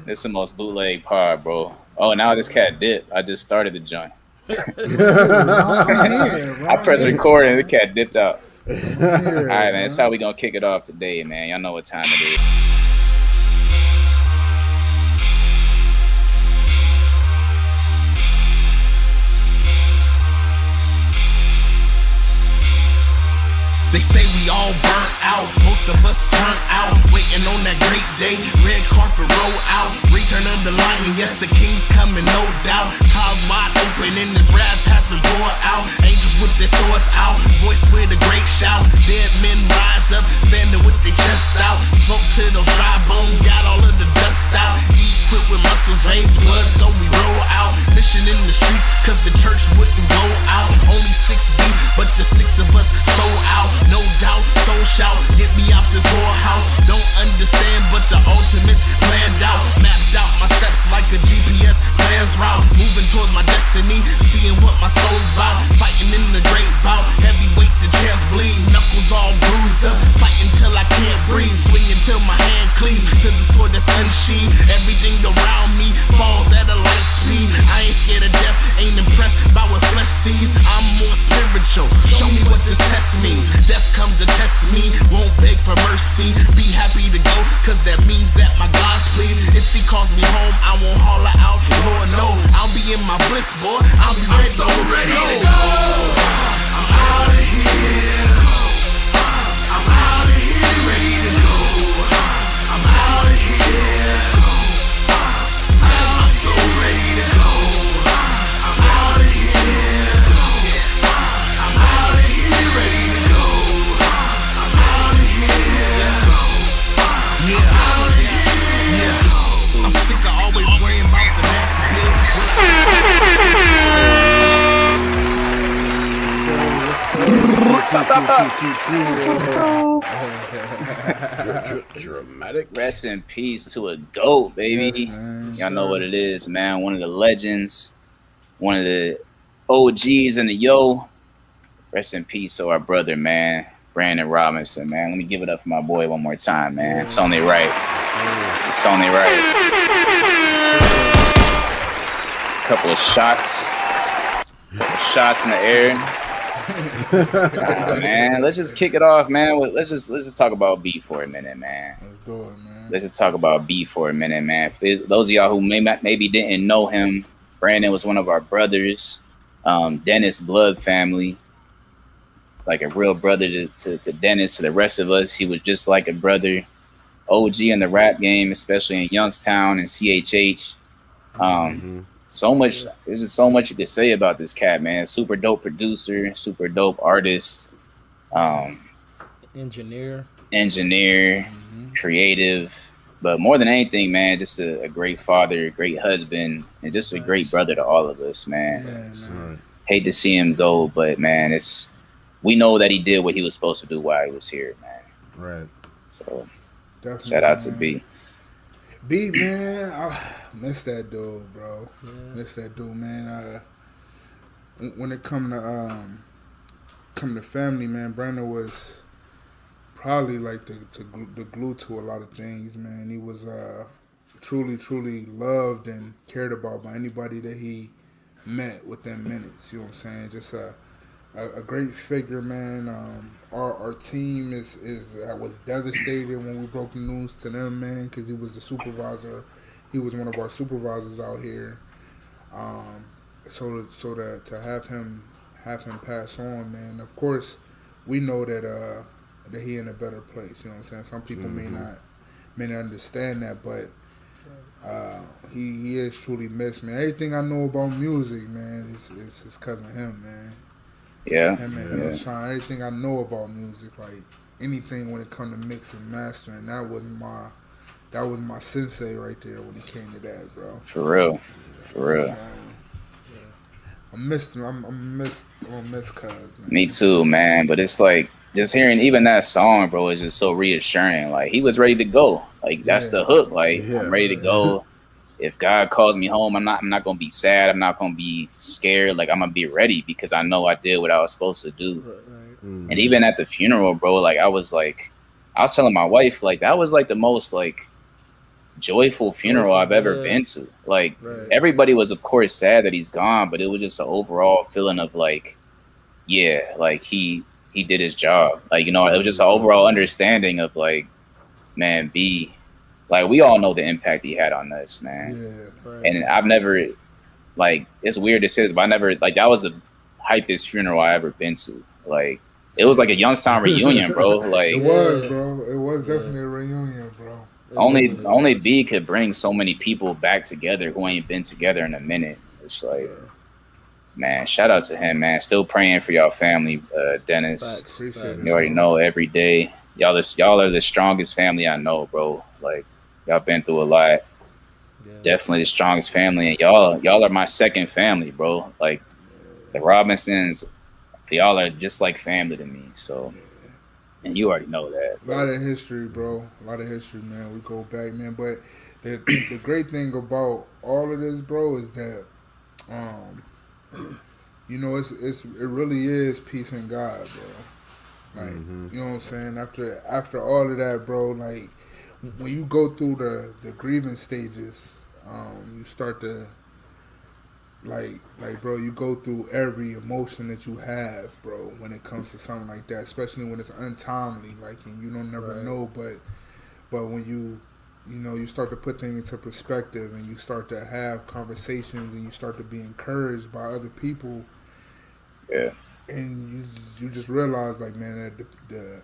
This is the most bootleg pod, bro. Oh, now this cat dipped. I just started the joint. I pressed record and the cat dipped out. All right, man. That's how we gonna kick it off today, man. Y'all know what time it is. They say we all burnt out, most of us turned out, waiting on that great day, red carpet roll out, return of the lion, yes the king's coming, no doubt, clouds wide open and this wrath has been poured out, angels with their swords out, voice with a great shout, dead men rise up, standing with their chest out, smoke to those dry bones, got all of the dust out, equipped with muscles, veins, blood, so we roll out, mission in the streets, cause the church wouldn't go out, only 6 deep, but the 6 of us sold out. No doubt, soul shout, get me out this whorehouse. Don't understand, but the ultimate's planned out. Mapped out my steps like a GPS plans route. Moving towards my destiny, seeing what my soul's about. Fighting in the great bout, heavyweights and champs bleed. Knuckles all bruised up, fighting till I can't breathe. Swinging till my hand cleaves to the sword that's unsheathed. Everything around me falls at a light speed. I ain't scared of death, ain't impressed by what flesh sees. I'm more spiritual, show me what this test means. Death comes to test me, won't beg for mercy. Be happy to go, cause that means that my God's pleased. If he calls me home, I won't holler out. Lord, no, I'll be in my bliss, boy. I'll be ready, so ready to go. I'm out of here. I'm out of here, ready to go. I'm out of here. I'm so ready to go. I'm out of here. I'm out of here, ready to go. I'm sick of always worrying about the next bill. Dramatic. Rest in peace to a GOAT, baby. Yes, y'all know what it is, man. One of the legends, one of the OGs in the yo. Rest in peace to our brother, man. Brandon Robinson, man. Let me give it up for my boy one more time, man. It's only right. It's only right. A couple of shots. Shots in the air. Man, let's just kick it off, man. Let's just talk about B for a minute, man. Let's do it, man. Let's just talk about B for a minute, man. For those of y'all who maybe didn't know him, Brandon was one of our brothers, Dennis blood family. Like a real brother to Dennis, to the rest of us. He was just like a brother. OG in the rap game, especially in Youngstown and CHH. So much, there's just so much you could say about this cat, man. Super dope producer, super dope artist. Engineer, creative. But more than anything, man, just a great father, a great husband, and just a great brother to all of us, man. Yeah, man. Hate to see him go, but man, we know that he did what he was supposed to do while he was here, man. Right. So, Definitely, shout out to man. B. B, man, I miss that dude, bro. Yeah. Miss that dude, man. When it come to family, man, Brandon was probably like the glue to a lot of things, man. He was truly loved and cared about by anybody that he met within minutes. You know what I'm saying? Just a great figure, man. Our team was devastated when we broke the news to them, man, because he was the supervisor. He was one of our supervisors out here. So to have him pass on, man. Of course, we know that he in a better place. You know what I'm saying? Some people may not understand that, but he is truly missed, man. Everything I know about music, man, is his cousin him, man. Yeah. Him and Sean. Everything I know about music, like anything when it comes to mix and mastering, that was my sensei right there when it came to that, bro. For real. I missed him. I'm gonna miss Cuz, man. Me too, man. But it's like just hearing even that song, bro, is just so reassuring. Like he was ready to go. Like that's the hook. Like I'm ready to go. If God calls me home, I'm not gonna be sad. I'm not gonna be scared. Like I'm gonna be ready because I know I did what I was supposed to do. right. And even at the funeral, bro, like I was telling my wife, like that was like the most like joyful funeral I've ever been to. Like everybody was, of course, sad that he's gone, but it was just an overall feeling of like, yeah, like he did his job. Like, you know, it was just an overall understanding of like, man, like we all know the impact he had on us, man. Yeah, right. And I've never, like, it's weird to say this, but I never, like, that was the hypest funeral I ever been to. Like, it was like a Youngstown reunion, bro. Like, it was, bro. It was definitely a reunion, bro. Only B could bring so many people back together who ain't been together in a minute. It's like, man, shout out to him, man. Still praying for y'all family, Dennis. Appreciate you already know every day. Y'all are the strongest family I know, bro. Like, y'all been through a lot. Yeah. Definitely the strongest family, and y'all are my second family, bro. Like the Robinsons, y'all are just like family to me. So, and you already know that. Bro. A lot of history, bro. A lot of history, man. We go back, man. But the great thing about all of this, bro, is that, you know, it really is peace and God, bro. Like, you know what I'm saying? After all of that, bro, like when you go through the grieving stages, you start to like bro, you go through every emotion that you have, bro, when it comes to something like that, especially when it's untimely, like, and you don't never know, but when you know, you start to put things into perspective and you start to have conversations and you start to be encouraged by other people. Yeah. And you just realize, like, man, that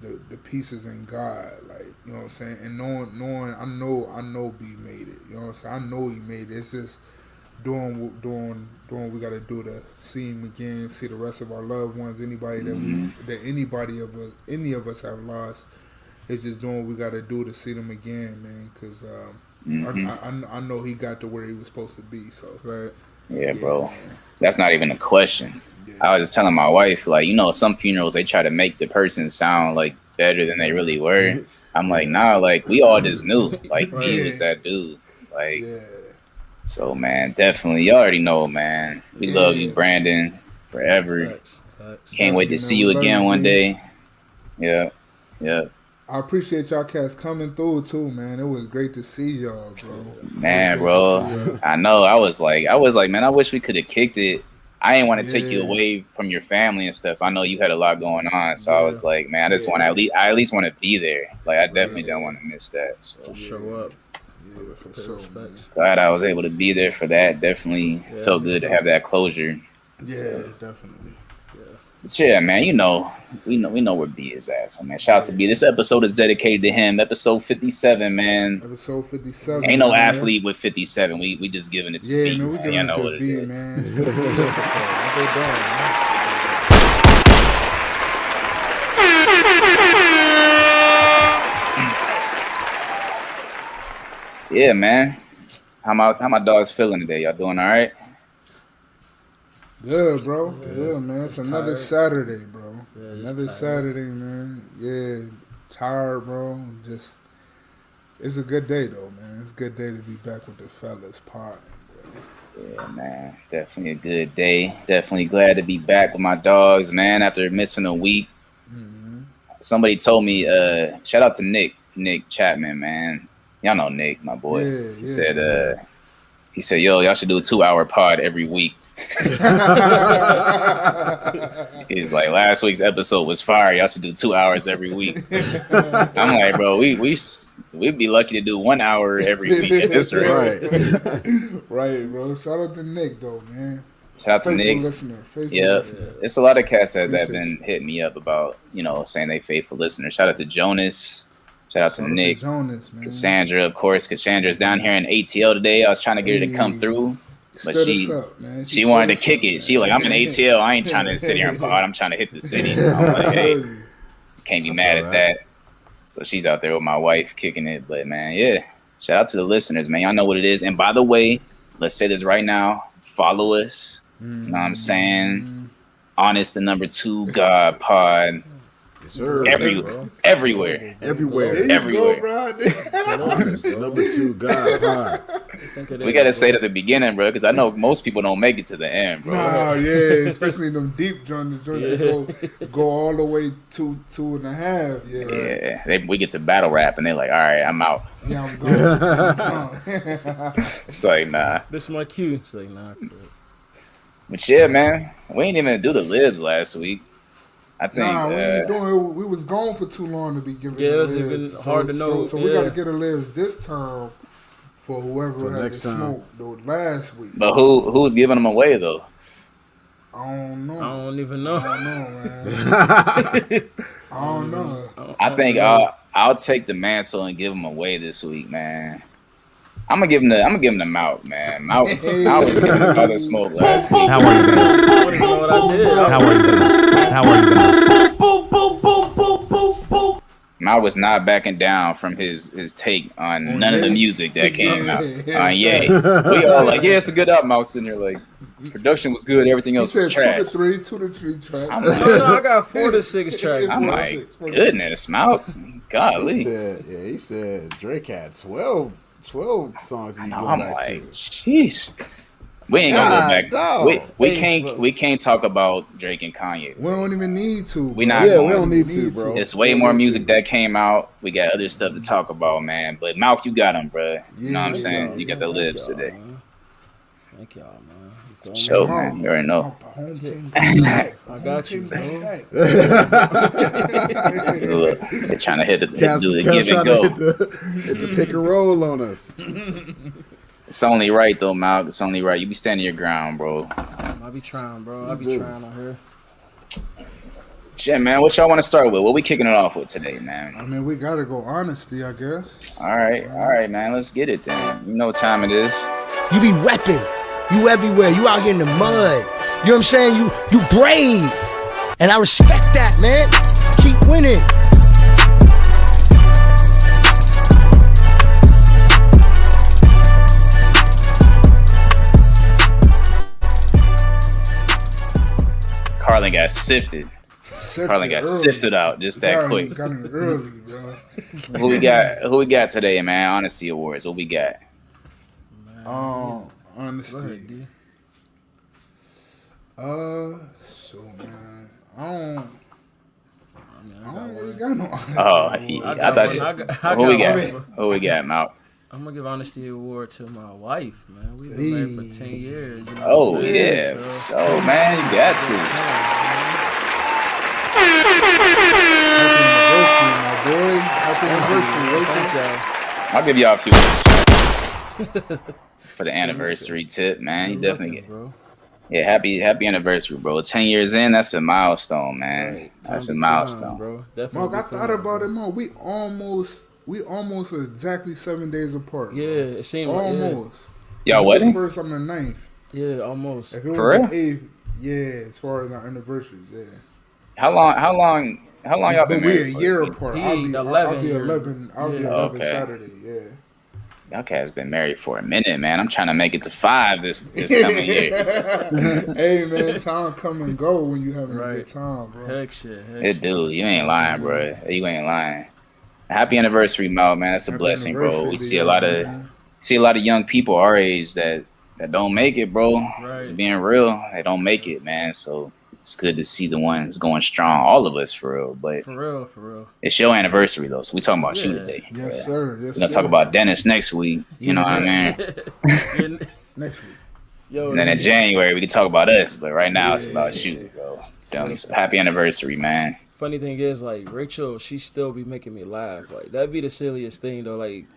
the pieces in God, like, you know what I'm saying, and knowing I know B made it, you know what I'm saying, I know he made it. It's just doing what we got to do to see him again, see the rest of our loved ones, anybody that any of us have lost. It's just doing what we got to do to see them again, man, because I know he got to where he was supposed to be. So yeah, bro, that's not even a question. Yeah. I was just telling my wife, like, you know, some funerals, they try to make the person sound like better than they really were. I'm like, nah, like, we all just knew, like, he was that dude, like. So, man, definitely, you already know, man. We love you, Brandon, forever. Facts. Can't wait to see you again one day. Yeah. I appreciate y'all cats coming through too, man. It was great to see y'all, bro. Man, bro, I know. I was like, man, I wish we could have kicked it. I didn't want to take you away from your family and stuff. I know you had a lot going on, so I was like, man, I just want to at least want to be there. Like, I definitely don't want to miss that. So show up. Glad I was able to be there for that. Definitely felt good to have that closure. Yeah, definitely. But yeah, man, you know, we know where B is at. So, man, shout out to B. This episode is dedicated to him. Episode 57, man. Episode 57. Ain't no athlete with 57. We just giving it to B. Yeah, man, we giving it to B, man. It's still a good episode. I go down, man. Yeah, man. How my dogs feeling today? Y'all doing all right? Good, bro. Good, man. It's another Saturday, bro. Another Saturday, man. Yeah, tired, bro. Just, it's a good day, though, man. It's a good day to be back with the fellas partying, bro. Yeah, man. Definitely a good day. Definitely glad to be back with my dogs, man, after missing a week. Somebody told me, shout out to Nick Chapman, man. Y'all know Nick, my boy. He said, yo, y'all should do a 2-hour pod every week. He's like, last week's episode was fire. Y'all should do 2 hours every week. I'm like, bro, we'd be lucky to do 1 hour every week at this rate. Right, bro. Shout out to Nick, though, man. Shout out to Nick. Yeah, it's a lot of cats that have been hitting me up about, you know, saying they faithful listeners. Shout out to Jonas. Shout out to Nick. Jonas, man. Cassandra, of course. Cassandra's down here in ATL today. I was trying to get her to come through. But she wanted to kick it. She like, I'm in ATL. I ain't trying to sit here and pod. I'm trying to hit the city. So I'm like, hey, can't be mad at that. So she's out there with my wife kicking it. But, man, yeah. Shout out to the listeners, man. Y'all know what it is. And, by the way, let's say this right now. Follow us. You know what I'm saying? Honest, the #2 God pod. Yes, sir. Everywhere. Everywhere. There you go, bro. Honest, the #2 God pod. We gotta say it at the beginning, bro, because I know most people don't make it to the end, bro. Nah, yeah, especially them deep joints that go all the way to 2.5. Yeah, we get to battle rap and they're like, all right, I'm out. Yeah, I'm going. It's like, nah. This is my cue. It's like, nah. But yeah, man, we ain't even do the libs last week. I think. Nah, we ain't doing it. We was gone for too long to be giving. Yeah, it's even hard to know. So we got to get a libs this time for whoever had to smoke the last week. But who's giving them away though? I don't know. I don't even know. I don't know, man. I don't know. I think I'll take the mantle and give them away this week, man. I'm gonna give him the Mout, man. Mout was giving us all the smoke last week. How are you doing? Mout was not backing down from his take on none of the music that came out. Yay. We all like, yeah, it's a good album. I was sitting there like, production was good, everything else was trash. 2 to 3 tracks. I got 4 to 6 tracks. I'm like, goodness, Mout. Golly. He said Drake had 12 songs. I'm like, jeez. We ain't gonna go back. We can't talk about Drake and Kanye. We don't even need to. We don't need to, bro. There's way more music that came out. We got other stuff to talk about, man. But Malk, you got them, bro. You know what I'm saying? You got the libs today. Man. Thank y'all, man. Show, man. You already know. I got you, bro. Look, they're trying to do the give and go. Hit the pick and roll on us. It's only right though, Malk. It's only right. You be standing your ground, bro. I be trying, bro. I be trying on her. Shit, man. What y'all want to start with? What we kicking it off with today, man? I mean, we gotta go honesty, I guess. All right, man. Let's get it then. You know what time it is. You be repping. You everywhere. You out here in the mud. You know what I'm saying? You brave. And I respect that, man. Keep winning. Carlin got sifted. Carlin got sifted out just that quick. Got him early, bro. Who we got today, man? Honesty Awards. What we got? Honesty. So man, I don't really got no honesty. I thought who we got? Who we got, Malk? I'm gonna give honesty award to my wife, man. We've been married for 10 years. You know oh yeah, so man, you got to. Happy anniversary, thank y'all. I'll give y'all a few for the anniversary tip, man. You definitely get. Bro. Yeah, happy anniversary, bro. 10 years in, that's a milestone, man. Right. That's a milestone, bro. Definitely. Mark, I thought about it more. We almost exactly 7 days apart. Yeah, it seemed almost. Y'all wedding? First, I'm the 9th. Yeah, almost. If it was the 8th, yeah, as far as our anniversaries, yeah. How long y'all been married? We're a year apart. I'll be 11 Saturday, yeah. Y'all cats been married for a minute, man. I'm trying to make it to 5 this coming year. Hey, man, time come and go when you having a good time, bro. Heck shit. It do. You ain't lying, bro. You ain't lying. Happy anniversary, Mal, man. That's a blessing, bro. We see a lot of young people our age that don't make it, bro. Right. Just being real, they don't make it, man. So it's good to see the ones going strong, all of us, for real. But for real. It's your anniversary though, so we talking about you today. Yes, sir. We're gonna talk about Dennis next week. You know what I mean? Next week. Yo, and then in January we can talk about us, but right now it's about you, bro. Feel me? So happy anniversary, man. Funny thing is, like, Rachel, she still be making me laugh. Like, that'd be the silliest thing though. Like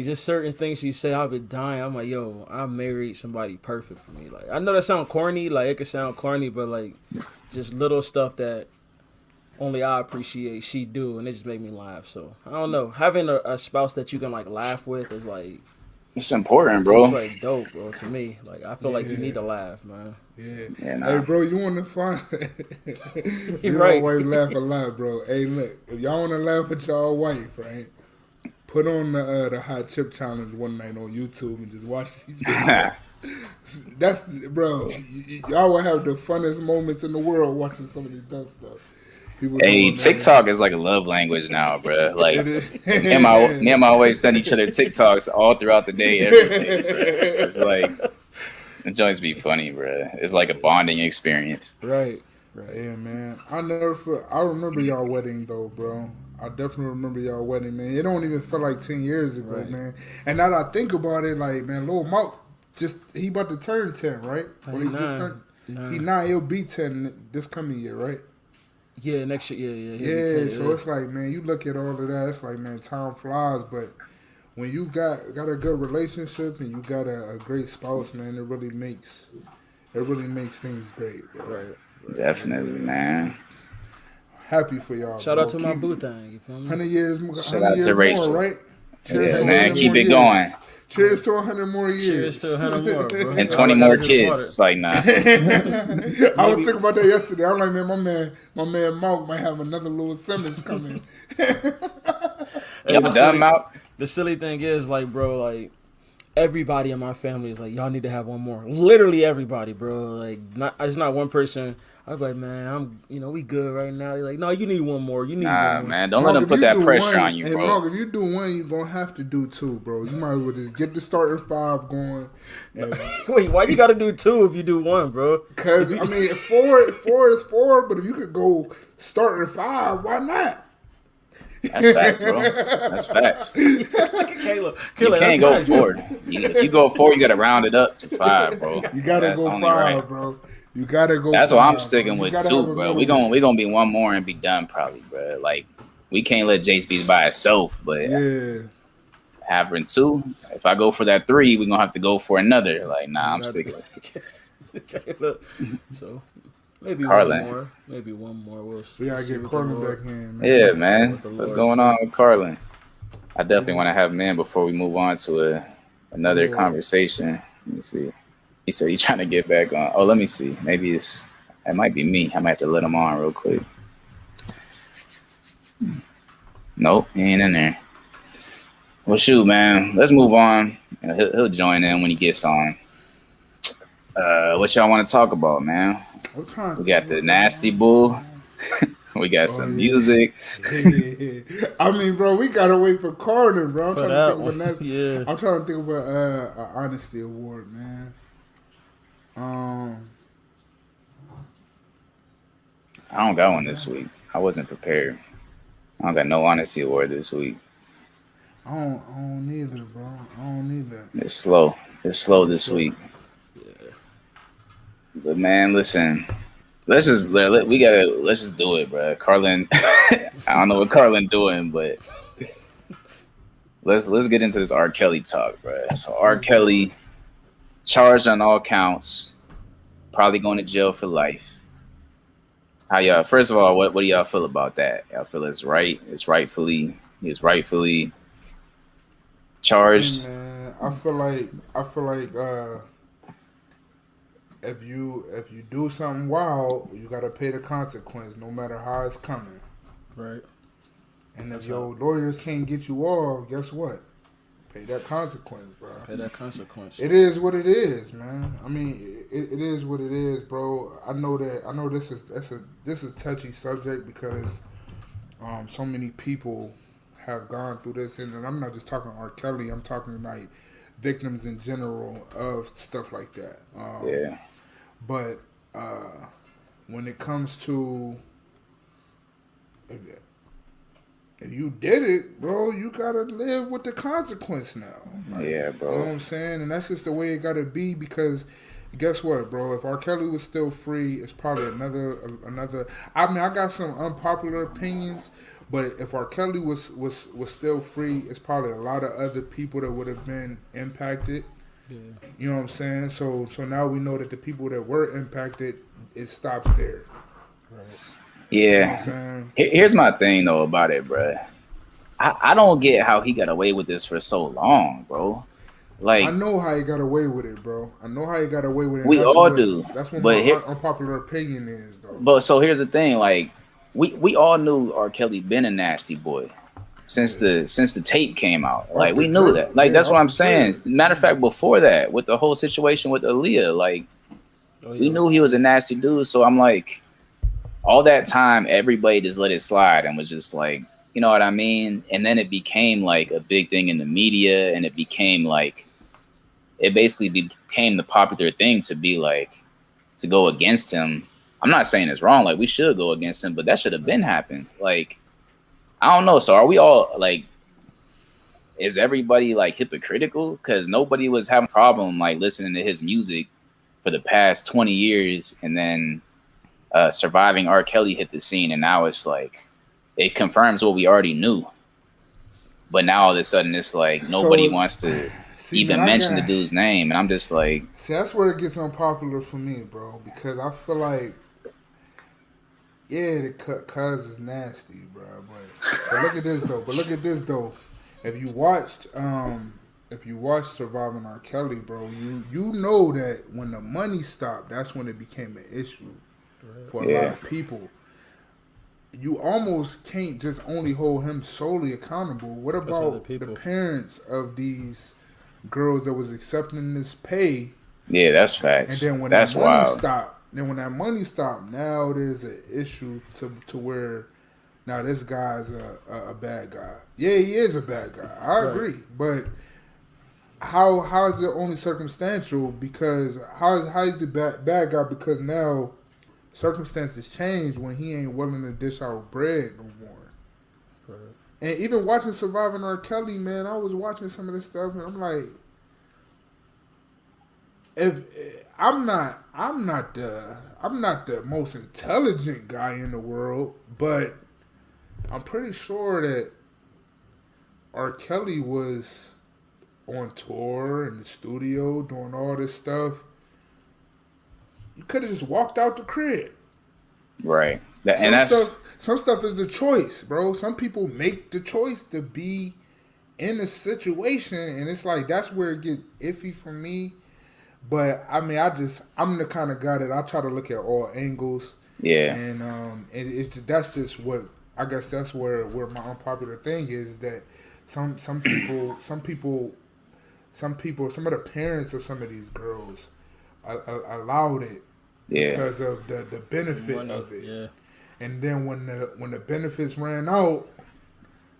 just certain things she say, I'll be dying. I'm like, yo, I married somebody perfect for me. Like, I know that sound corny. Like, it could sound corny, but like, just little stuff that only I appreciate she do, and it just make me laugh. So I don't know. Having a spouse that you can like laugh with is like, it's important, bro. It's like dope, bro. To me, like I feel like you need to laugh, man. Yeah. Nah. Hey, bro, you want to find? Your right. wife laugh a lot, bro. Hey, look, if y'all want to laugh with y'all wife, right? Put on the hot chip challenge one night on YouTube and just watch these videos. That's, bro, y'all will have the funnest moments in the world watching some of this dumb stuff. People Hey, doing that. TikTok is like a love language now, bro. Like It is. me and my wife send each other TikToks all throughout the day, every day, bro. It's like the joints be funny, bro. It's like a bonding experience. Right. Yeah, man. I remember y'all wedding though, bro. I definitely remember y'all wedding, man. It don't even feel like 10 years ago, Right. man. And now that I think about it, like, man, Lil Mark he about to turn 10, right? Or he just turned. He 9. He'll be 10 this coming year, right? Yeah, next year. Yeah. Yeah. So it's like, man, you look at all of that. It's like, man, time flies. But when you got a good relationship and you got a great spouse, man, it really makes things great, bro. Right. Definitely, man. Happy for y'all. Shout bro. out to my boo thing. You feel me? 100 years, 100 Shout out years to Rachel. more, right? Cheers Yeah, to man. 100 Keep more it years. going. Cheers to 100 more years. Cheers to 100 more, bro. And 20 more kids. It's like, nah. I was thinking about that yesterday. I'm like, man, my man Mark might have another little Simmons coming. Y'all done out? The silly thing is, like, bro, like, everybody in my family is like, y'all need to have one more. Literally everybody, bro. Like, it's not one person. I was like, man, we good right now. They're like, no, you need one more. You need one more. Man, don't let them put that pressure on you, Hey, bro. Mark, if you do one, you're going to have to do 2, bro. You might as well just get the starting 5 going. Wait, why you got to do 2 if you do 1, bro? Because, I mean, 4 is 4, but if you could go starting 5, why not? That's facts, bro. That's facts. Kayla, You can't go 4. If you go 4, you got to round it up to 5, bro. You got to That's go 5, only right. bro. You got to go That's 5, why I'm bro. sticking You with gotta 2, have a bro. middle. We gonna be one more and be done probably, bro. Like, we can't let Jace be by itself, but Yeah. having 2, if I go for that 3, we're gonna have to go for another. Like, nah, I'm sticking with 2. Kayla. So, maybe Carlin. one more. Maybe one more. We'll We got to see get what the Carlin Lord- back in, man. Yeah, man. What the What's Lord going on said. with Carlin? I definitely want to have him in before we move on to another Yeah. conversation. Let me see. He said he's trying to get back on. Oh, let me see. Maybe it might be me. I might have to let him on real quick. Nope, he ain't in there. Well, shoot, man. Let's move on. He'll join in when he gets on. What y'all want to talk about, man? I'm trying to We got the Nasty Bull. We got some music. I mean, bro, we gotta wait for Carlin, bro. I'm For trying that to think of one. a Yeah. I'm trying to think of an honesty award, man. I don't got one this week. I wasn't prepared. I don't got no honesty award this week. I don't either, bro. I don't either. It's slow. It's slow this week. But man, listen. Let's just do it, bro. Carlin, I don't know what Carlin doing, but let's get into this R. Kelly talk, bro. So R. Kelly charged on all counts, probably going to jail for life. How y'all? First of all, what do y'all feel about that? Y'all feel it's right? He's rightfully charged. Hey, man, I feel like if you do something wild, you gotta pay the consequence, no matter how it's coming. Right. And if your lawyers can't get you all, guess what? Pay that consequence, bro. Pay that consequence. It is what it is, man. I mean, it is what it is, bro. I know this is touchy subject because so many people have gone through this, and I'm not just talking R. Kelly. I'm talking like victims in general of stuff like that. Yeah. But when it comes to if you did it, bro, you gotta live with the consequence now. Like, Yeah, bro. You know what I'm saying? And that's just the way it gotta be because guess what, bro? If R. Kelly was still free, it's probably another. I mean, I got some unpopular opinions, but if R. Kelly was still free, it's probably a lot of other people that would have been impacted. Yeah. You know what I'm saying? So now we know that the people that were impacted, it stops there. Right. Yeah. You know Here's my thing though about it, bro. I don't get how he got away with this for so long, bro. Like, I know how he got away with it, bro. I know how he got away with it. We all do. That's what but my unpopular opinion is, though. But so here's the thing, like we all knew R. Kelly been a nasty boy since the tape came out. Like we knew that. Like that's what I'm saying. Matter of fact, before that, with the whole situation with Aaliyah, like we knew he was a nasty dude. So I'm like, all that time, everybody just let it slide and was just like, you know what I mean? And then it became like a big thing in the media, and it became like, it basically became the popular thing to be like, to go against him. I'm not saying it's wrong. Like, we should go against him, but that should have been happened. Like, I don't know. So are we all like, is everybody like hypocritical? Because nobody was having a problem like listening to his music for the past 20 years, and then Surviving R. Kelly hit the scene, and now it's like, it confirms what we already knew. But now all of a sudden it's like nobody wants to even mention the dude's name, and I'm just like, see, that's where it gets unpopular for me, bro, because I feel like, yeah, the cuz is nasty, bro. But look at this though. If you watched Surviving R. Kelly, bro, you know that when the money stopped, that's when it became an issue for a lot of people. You almost can't just only hold him solely accountable. What about the parents of these girls that was accepting this pay? Yeah, that's facts. And then when that's that money wild. stopped, now there's an issue to where now this guy's a bad guy. Yeah, he is a bad guy. I agree, but how is it only circumstantial? Because how is the bad guy? Because now circumstances change when he ain't willing to dish out bread no more. Right. And even watching Surviving R. Kelly, man, I was watching some of this stuff, and I'm like, if I'm not the most intelligent guy in the world, but I'm pretty sure that R. Kelly was on tour in the studio doing all this stuff. You could have just walked out the crib. Right. Some stuff is a choice, bro. Some people make the choice to be in a situation, and it's like that's where it gets iffy for me. But I mean, I'm the kind of guy that I try to look at all angles. Yeah. And that's just what I guess that's where my unpopular thing is, that some people, some of the parents of some of these girls allowed it because of the benefit of it. Yeah. And then when the benefits ran out,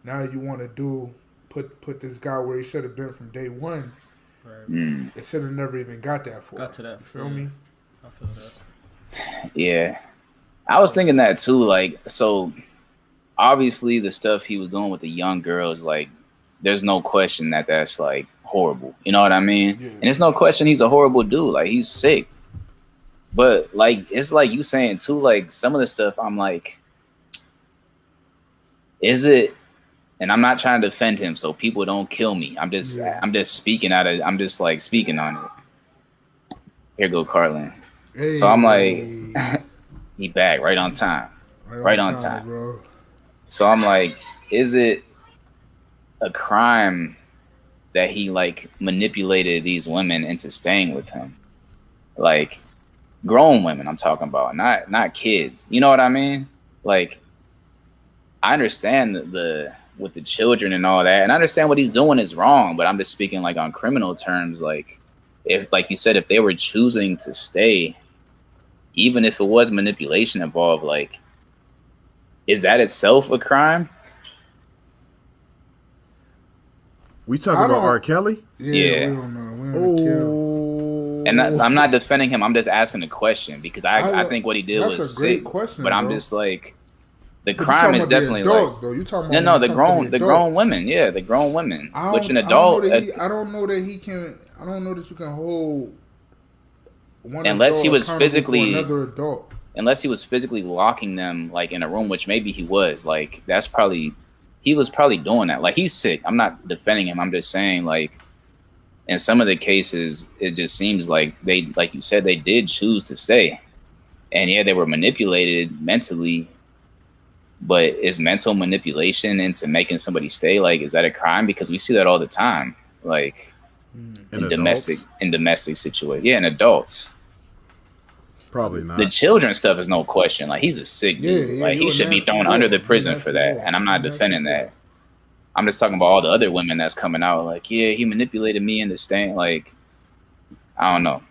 now you want to put this guy where he should have been from day one. Right. It should have never even got that far. Got to that. Feel me? I feel that. Yeah. I was thinking that too. Like, so obviously the stuff he was doing with the young girls, like, there's no question that that's like horrible. You know what I mean? Yeah. And there's no question he's a horrible dude. Like, he's sick. But like, it's like you saying too, like some of the stuff I'm like, is it? And I'm not trying to defend him so people don't kill me. I'm just speaking I'm just like speaking on it. Here go Carlin. Hey. So I'm like, he back right on time. Right on time. Bro. So I'm like, is it a crime that he like manipulated these women into staying with him? Like grown women I'm talking about, not kids. You know what I mean? Like, I understand the with the children and all that, and I understand what he's doing is wrong, but I'm just speaking like on criminal terms. Like, if, like you said, if they were choosing to stay, even if it was manipulation involved, like, is that itself a crime? We talking about R. Kelly? Yeah. We don't know. And I'm not defending him. I'm just asking the question because I think what he did was a great sick. Question, but bro. I'm just like, the crime is definitely adults, like, though. You talking about no, the grown women. Yeah, the grown women. Which an adult. I don't know that he can. I don't know that you can hold one unless he was physically another adult. Unless he was physically locking them like in a room, which maybe he was. Like, that's probably, he was probably doing that. Like, he's sick. I'm not defending him. I'm just saying, like, in some of the cases, it just seems like they, like you said, they did choose to stay. And yeah, they were manipulated mentally. But is mental manipulation into making somebody stay, like, is that a crime? Because we see that all the time, like in domestic situations. Yeah, in adults. Probably not. The children stuff is no question. Like, he's a sick dude. Yeah, like, he should be thrown under the prison for that. And I'm not defending that. I'm just talking about all the other women that's coming out. Like, yeah, he manipulated me into staying. Like, I don't know.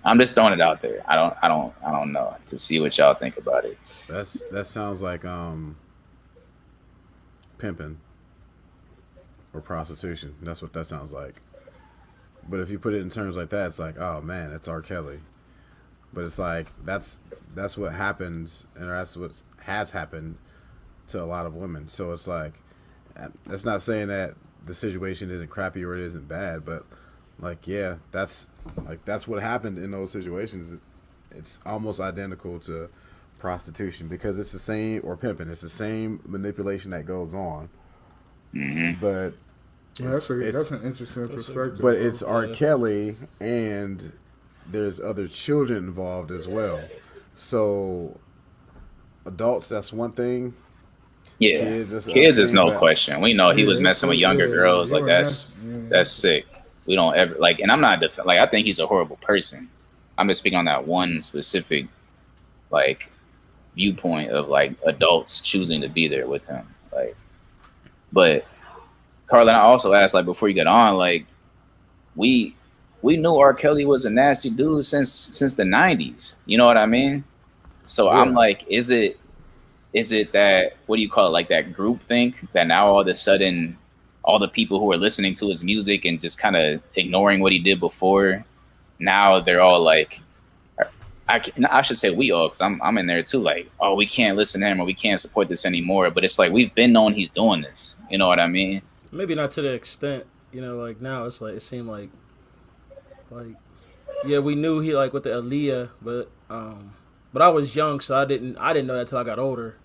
I'm just throwing it out there. I don't know to see what y'all think about it. That sounds like pimping or prostitution. That's what that sounds like. But if you put it in terms like that, it's like, oh man, it's R. Kelly. But it's like that's what happens, and that's what has happened to a lot of women. So it's like, that's not saying that the situation isn't crappy or it isn't bad, but like, yeah, that's what happened in those situations. It's almost identical to prostitution because it's the same, or pimping. It's the same manipulation that goes on, but Yeah, that's an interesting perspective. but it's R. Kelly, and there's other children involved as well. So adults, that's one thing. Yeah, kids is no question. We know he was messing with younger girls. Like that's sick. We don't ever like, and I'm not like, I think he's a horrible person. I'm just speaking on that one specific like viewpoint of like adults choosing to be there with him. Like, but Carlin, I also asked, like, before you get on, like, we knew R. Kelly was a nasty dude since the 90s. You know what I mean? So yeah. I'm like, is it that, what do you call it, like that group think that now all of a sudden all the people who are listening to his music and just kind of ignoring what he did before, now they're all like, I should say we all, because I'm in there too, like, oh, we can't listen to him or we can't support this anymore. But it's like, we've been knowing he's doing this. You know what I mean? Maybe not to the extent, you know, like now it's like, it seemed like, yeah, we knew he like with the Aaliyah, but I was young, so I didn't know that till I got older.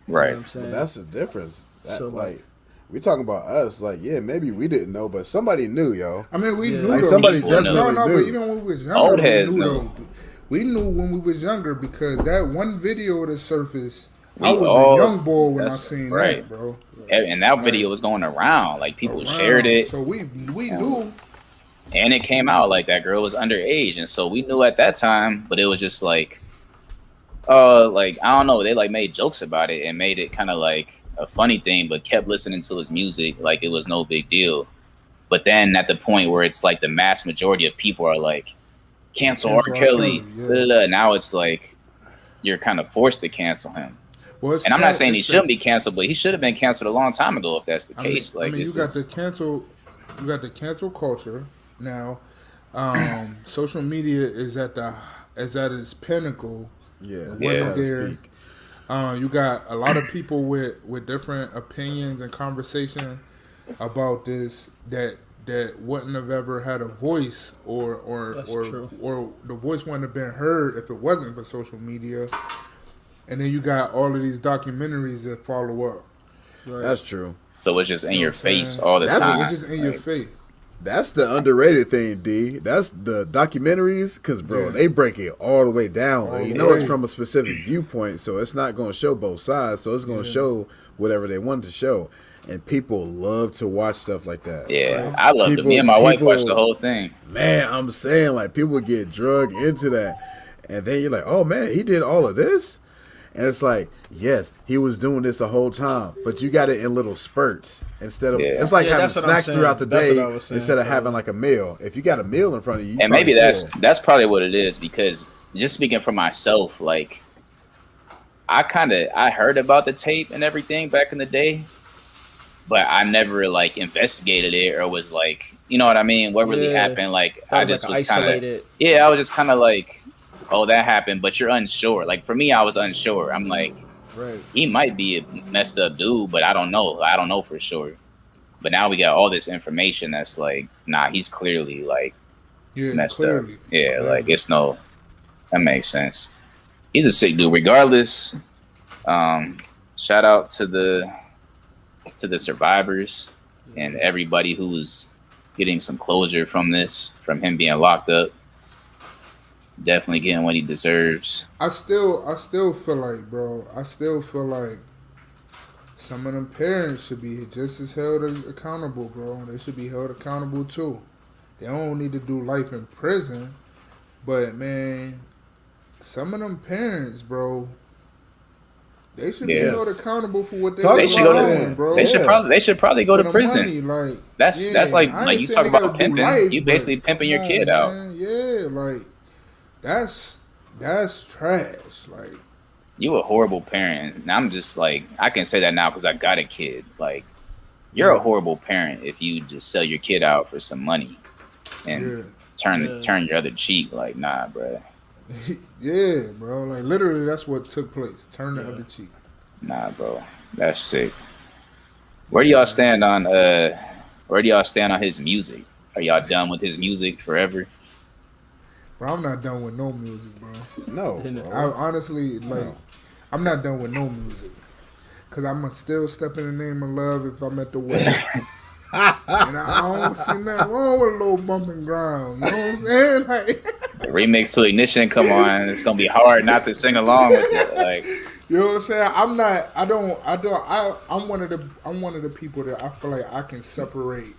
Right. You know what I'm saying? But that's the difference. So like, we talking about us, like, yeah, maybe we didn't know, but somebody knew, yo. I mean, we knew. Like, though. somebody People definitely No, knew. but even when we was younger, Old we heads knew, know. though. We knew when we was younger because that one video that surfaced, We I was all- a young boy when I that's seen right. that, bro. And that video was going around. Like, people shared it. So we knew. And it came out like that girl was underage. And so we knew at that time, but it was just like, like, I don't know. They like made jokes about it and made it kind of like a funny thing, but kept listening to his music like it was no big deal. But then at the point where it's like the mass majority of people are like, cancel R. Kelly. Yeah. Now it's like you're kind of forced to cancel him. Well, And I'm not saying he shouldn't be canceled, but he should have been canceled a long time ago if that's the case. Like, you got the cancel culture now. Social media is at its pinnacle. Yeah, Right there. You got a lot of people with different opinions and conversation about this that wouldn't have ever had a voice or the voice wouldn't have been heard if it wasn't for social media. And then you got all of these documentaries that follow up. Right. That's true. So it's just in your face all the time. It's just in your face. That's the underrated thing, D. That's the documentaries, because, bro, they break it all the way down. Like, you know it's from a specific viewpoint, so it's not going to show both sides. So it's going to show whatever they want to show. And people love to watch stuff like that. Yeah, I love it. Me and my wife watched the whole thing. Man, I'm saying, like, people get drugged into that. And then you're like, oh, man, he did all of this? And it's like, yes, he was doing this the whole time, but you got it in little spurts instead of. It's like having snacks throughout the day instead of having like a meal. If you got a meal in front of you, and maybe that's probably what it is, because just speaking for myself, like I heard about the tape and everything back in the day, but I never like investigated it or was like, you know what I mean? What really happened? Like I just was kind of I was just kind of like, oh, that happened, but you're unsure. Like, for me, I was unsure. I'm like, he might be a messed up dude, but I don't know. I don't know for sure. But now we got all this information that's like, nah, he's clearly, like, messed up. Yeah, like, it's no... That makes sense. He's a sick dude. Regardless, shout out to the survivors and everybody who's getting some closure from this, from him being locked up. Definitely getting what he deserves. I still feel like, bro. Some of them parents should be just as held accountable, bro. They should be held accountable too. They don't need to do life in prison, but man, some of them parents, bro, they should be held accountable for what they should go bro. They should probably go to prison. Money, like, that's like you talk about pimping. You basically pimping your kid out. Yeah, like. that's trash. Like, You a horrible parent. And I'm just like, I can say that now because I got a kid. Like, you're a horrible parent if you just sell your kid out for some money and turn your other cheek. Like, nah, bro. yeah, bro. Like, literally, that's what took place. Turn the other cheek. Nah, bro. That's sick. Where do y'all stand on his music? Are y'all done with his music forever? Bro, I'm not done with no music, bro. No, I honestly, like, I'm not done with no music. Because I'm going to still step in the name of love if I'm at the wedding. And I don't see nothing wrong with a little bump and ground. You know what I'm saying? Like, The remix to Ignition, come on. It's gonna be hard not to sing along with it. Like, you know what I'm saying? I'm one of the people that I feel like I can separate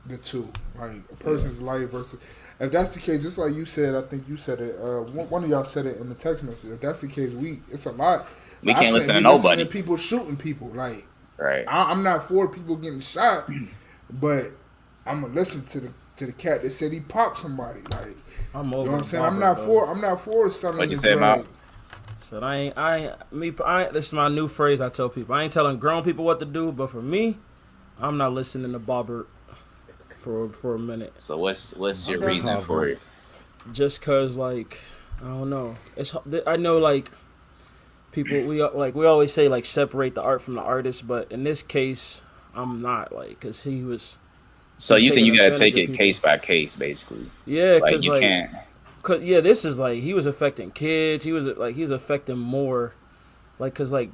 the two. Like, a person's life versus, if that's the case, just like you said, I think you said it, one of y'all said it in the text message. If that's the case, it's a lot. we can't listen to nobody. People shooting people. Like, Right. I'm not for people getting shot, but I'm gonna listen to the cat that said he popped somebody. Like, I'm over. you know what I'm saying? I'm not for selling. What'd you this say drug. about? So this is my new phrase I tell people. I ain't telling grown people what to do, but for me, I'm not listening to Bobbert for a minute. So what's your reason for it? Just cause, like, I don't know. I know, like, people, we always say, like, separate the art from the artist, but in this case, I'm not, like, cause he was. So you think you gotta take it people. case by case, basically? Yeah, Like, cause you like, can't. cause yeah, this is like he was affecting kids. He was affecting more, like, cause like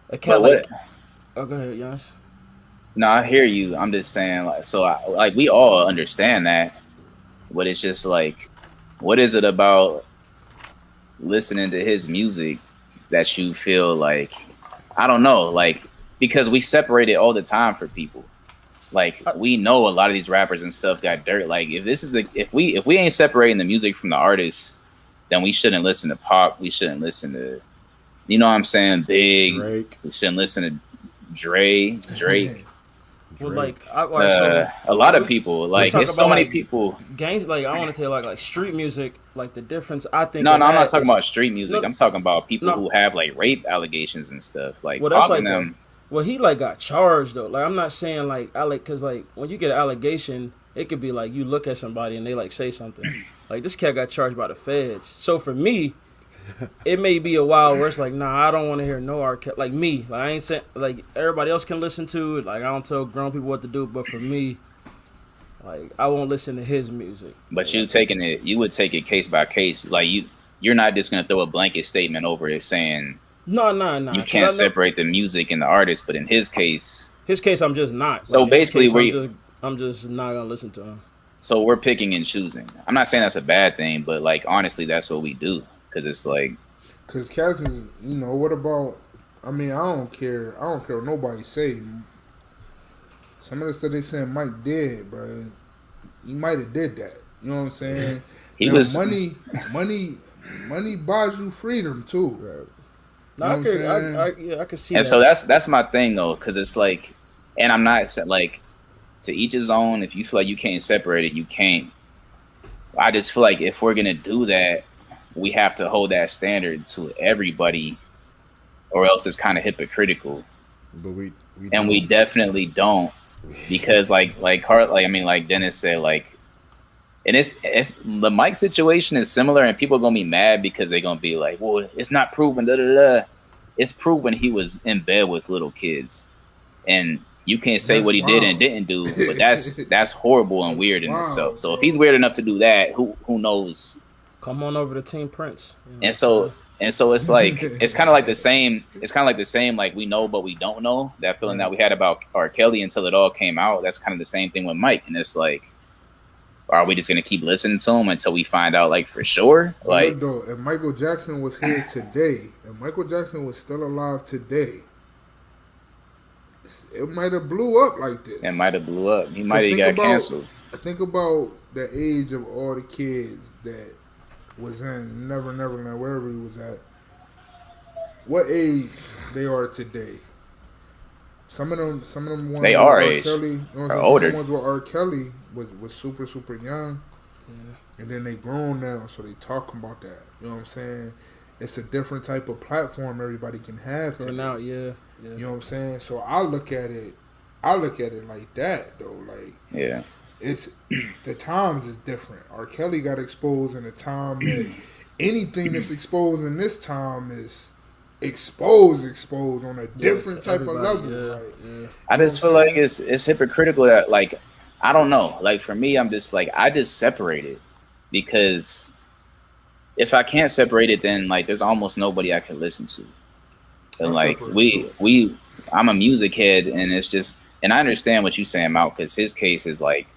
a cat like. Oh, go ahead, Giannis. No, I hear you. I'm just saying, like, so like we all understand that, but it's just like, what is it about listening to his music that you feel like, I don't know, like, because we separate it all the time for people. Like, we know a lot of these rappers and stuff got dirt. Like, if we ain't separating the music from the artist, then we shouldn't listen to pop. We shouldn't listen to, you know what I'm saying, Big. Drake. We shouldn't listen to Drake. Well, like, A lot of people, like, talk it's so about, many like, people. gangs, like, I want to tell like street music, like the difference. I think. No, of I'm not that talking is- about street music. No, I'm talking about people no. who have like rape allegations and stuff. Like, Well, that's popping like them. well, he like got charged though. Like, I'm not saying like cause like when you get an allegation, it could be like you look at somebody and they like say something. Like, this cat got charged by the feds. So for me, it may be a while where it's like, nah, I don't want to hear no R. Kelly. Like me, like I ain't saying like everybody else can listen to it. Like, I don't tell grown people what to do, but for me, like, I won't listen to his music. But you would take it case by case. Like, you're not just gonna throw a blanket statement over it saying No. you can't separate the music and the artist. But in his case, I'm just not. So Like, in his basically, case, I'm just not gonna listen to him. so we're picking and choosing. I'm not saying that's a bad thing, but like, honestly, that's what we do. Because it's like, Cause Cass is, what about? I mean, I don't care what nobody say. Some of the stuff they saying Mike did, bro. He might have did that. You know what I'm saying? He was- money buys you freedom too. Right. You know what I'm saying? I could see and that. so that's my thing though, because it's like, and I'm not like, to each his own. If you feel like you can't separate it, you can't. I just feel like if we're gonna do that, we have to hold that standard to everybody, or else it's kind of hypocritical. But we definitely don't, because like Dennis said, like, and it's the Mike situation is similar, and people are gonna be mad because they're gonna be like, well, it's not proven. Da da da. It's proven he was in bed with little kids, and you can't say That's what he did wild. and didn't do, but that's horrible and weird in Wow, itself. So bro. if he's weird enough to do that, who knows? Come on over to Team Prince. You know? And so it's like, it's kind of like the same. It's kind of like the same, like, we know but we don't know. That feeling that we had about R. Kelly until it all came out. That's kind of the same thing with Mike. And it's like, are we just gonna keep listening to him until we find out, like, for sure? Like, though, if Michael Jackson was here today, if Michael Jackson was still alive today, it might have blew up like this. it might have blew up. He might have Think got canceled. Think about the age of all the kids that was in Never Neverland, wherever he was at. What age they are today? Some of them ones They with are R. age. Kelly, Or some older. of the ones where R. Kelly was super young. And then they grown now, so they talking about that. You know what I'm saying? It's a different type of platform everybody can have. Coming out, yeah. You know what I'm saying? So I look at it like that though. Like, Yeah. it's the times is different. R. Kelly got exposed in a time that anything that's exposed in this time is exposed on a different type of level. Like, I just feel like it's hypocritical that, like, I don't know. Like, for me, I'm just like, I just separate it, because if I can't separate it, then like there's almost nobody I can listen to. And like I'm a music head, and it's just, and I understand what you're saying, Mal, because his case is like,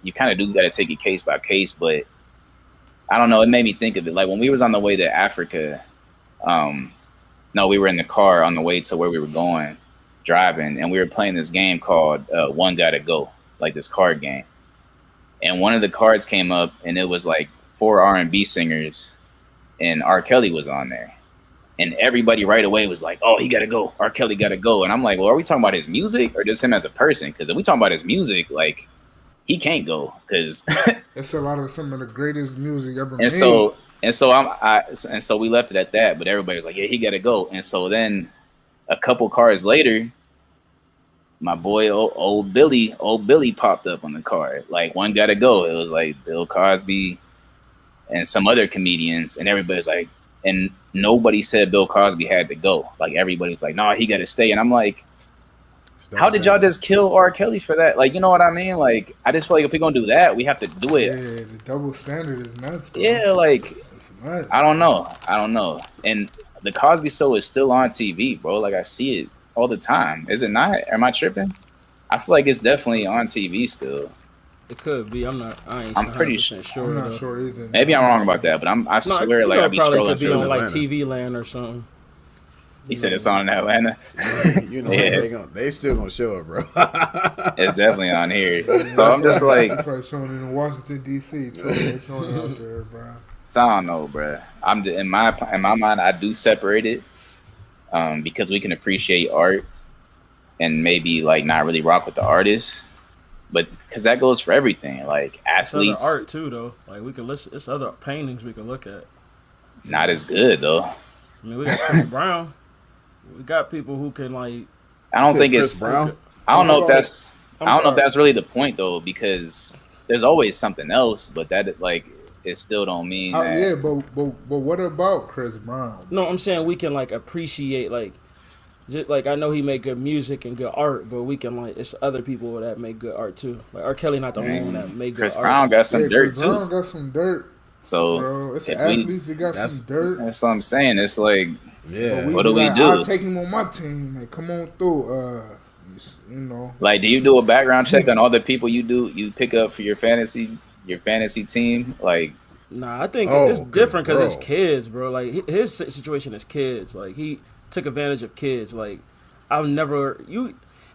you kind of do got to take it case by case. But I don't know, it made me think of it like when we was on the way to Africa. No, we were in the car on the way to where we were going, driving, and we were playing this game called One Gotta Go, like this card game. And one of the cards came up, and it was like 4 R&B singers, and R. Kelly was on there. And everybody right away was like, "Oh, he gotta go. R. Kelly gotta go." And I'm like, "Well, are we talking about his music or just him as a person? Because if we talking about his music, like, he can't go, because it's a lot of some of the greatest music ever made." And so we left it at that. But everybody was like, "Yeah, he gotta go." And so then a couple cars later, my boy old Billy popped up on the card. Like, One Gotta Go. It was like Bill Cosby and some other comedians, and everybody's like, and nobody said Bill Cosby had to go. Like, everybody's like, "No, he got to stay." And I'm like, how did y'all just kill R. Kelly for that? Like, you know what I mean? Like, I just feel like if we're gonna do that, we have to do it. Yeah, the double standard is nuts, bro. Yeah, like, nuts. I don't know. And the Cosby Show is still on TV, bro. Like, I see it all the time. Is it not? Am I tripping? I feel like it's definitely on TV still. It could be. I'm pretty sure. I'm not sure either. Maybe I'm wrong about that, but I swear, like, I be probably scrolling could be through on like Atlanta. TV Land or something. He said it's on in Atlanta. You know, Yeah. they still gonna show it, bro. It's definitely on here. So I'm just like, It's probably showing in Washington D.C. too. They're showing out there, bro. so I don't know, bro. In my mind, I do separate it, because we can appreciate art and maybe like not really rock with the artist, but because that goes for everything, like It's other athletes. art too, though. Like, we can listen. It's other paintings we can look at. Not as good though. I mean, we got Chris Brown. We got people who can like. I don't think Chris it's. Brown. I don't know if that's. I'm I don't know if sorry. that's really the point though, because there's always something else, but that, like, it still don't mean that. Yeah, but what about Chris Brown? No, I'm saying we can like appreciate like. Just like, I know he make good music and good art, but we can like, it's other people that make good art too. Like, R. Kelly not the only one that make good Chris art. Brown got some dirt Chris Brown too. got some dirt, So bro. It's if athletes that got that's- some dirt. that's what I'm saying. It's like, Yeah. What do we like, do? I'll take him on my team. Like, come on through. You know. do you do a background check on all the people you pick up for your fantasy team? Like, Nah, I think Oh, it's different because it's bro. kids, bro. Like, his situation is kids. Like, he took advantage of kids. Like, I've never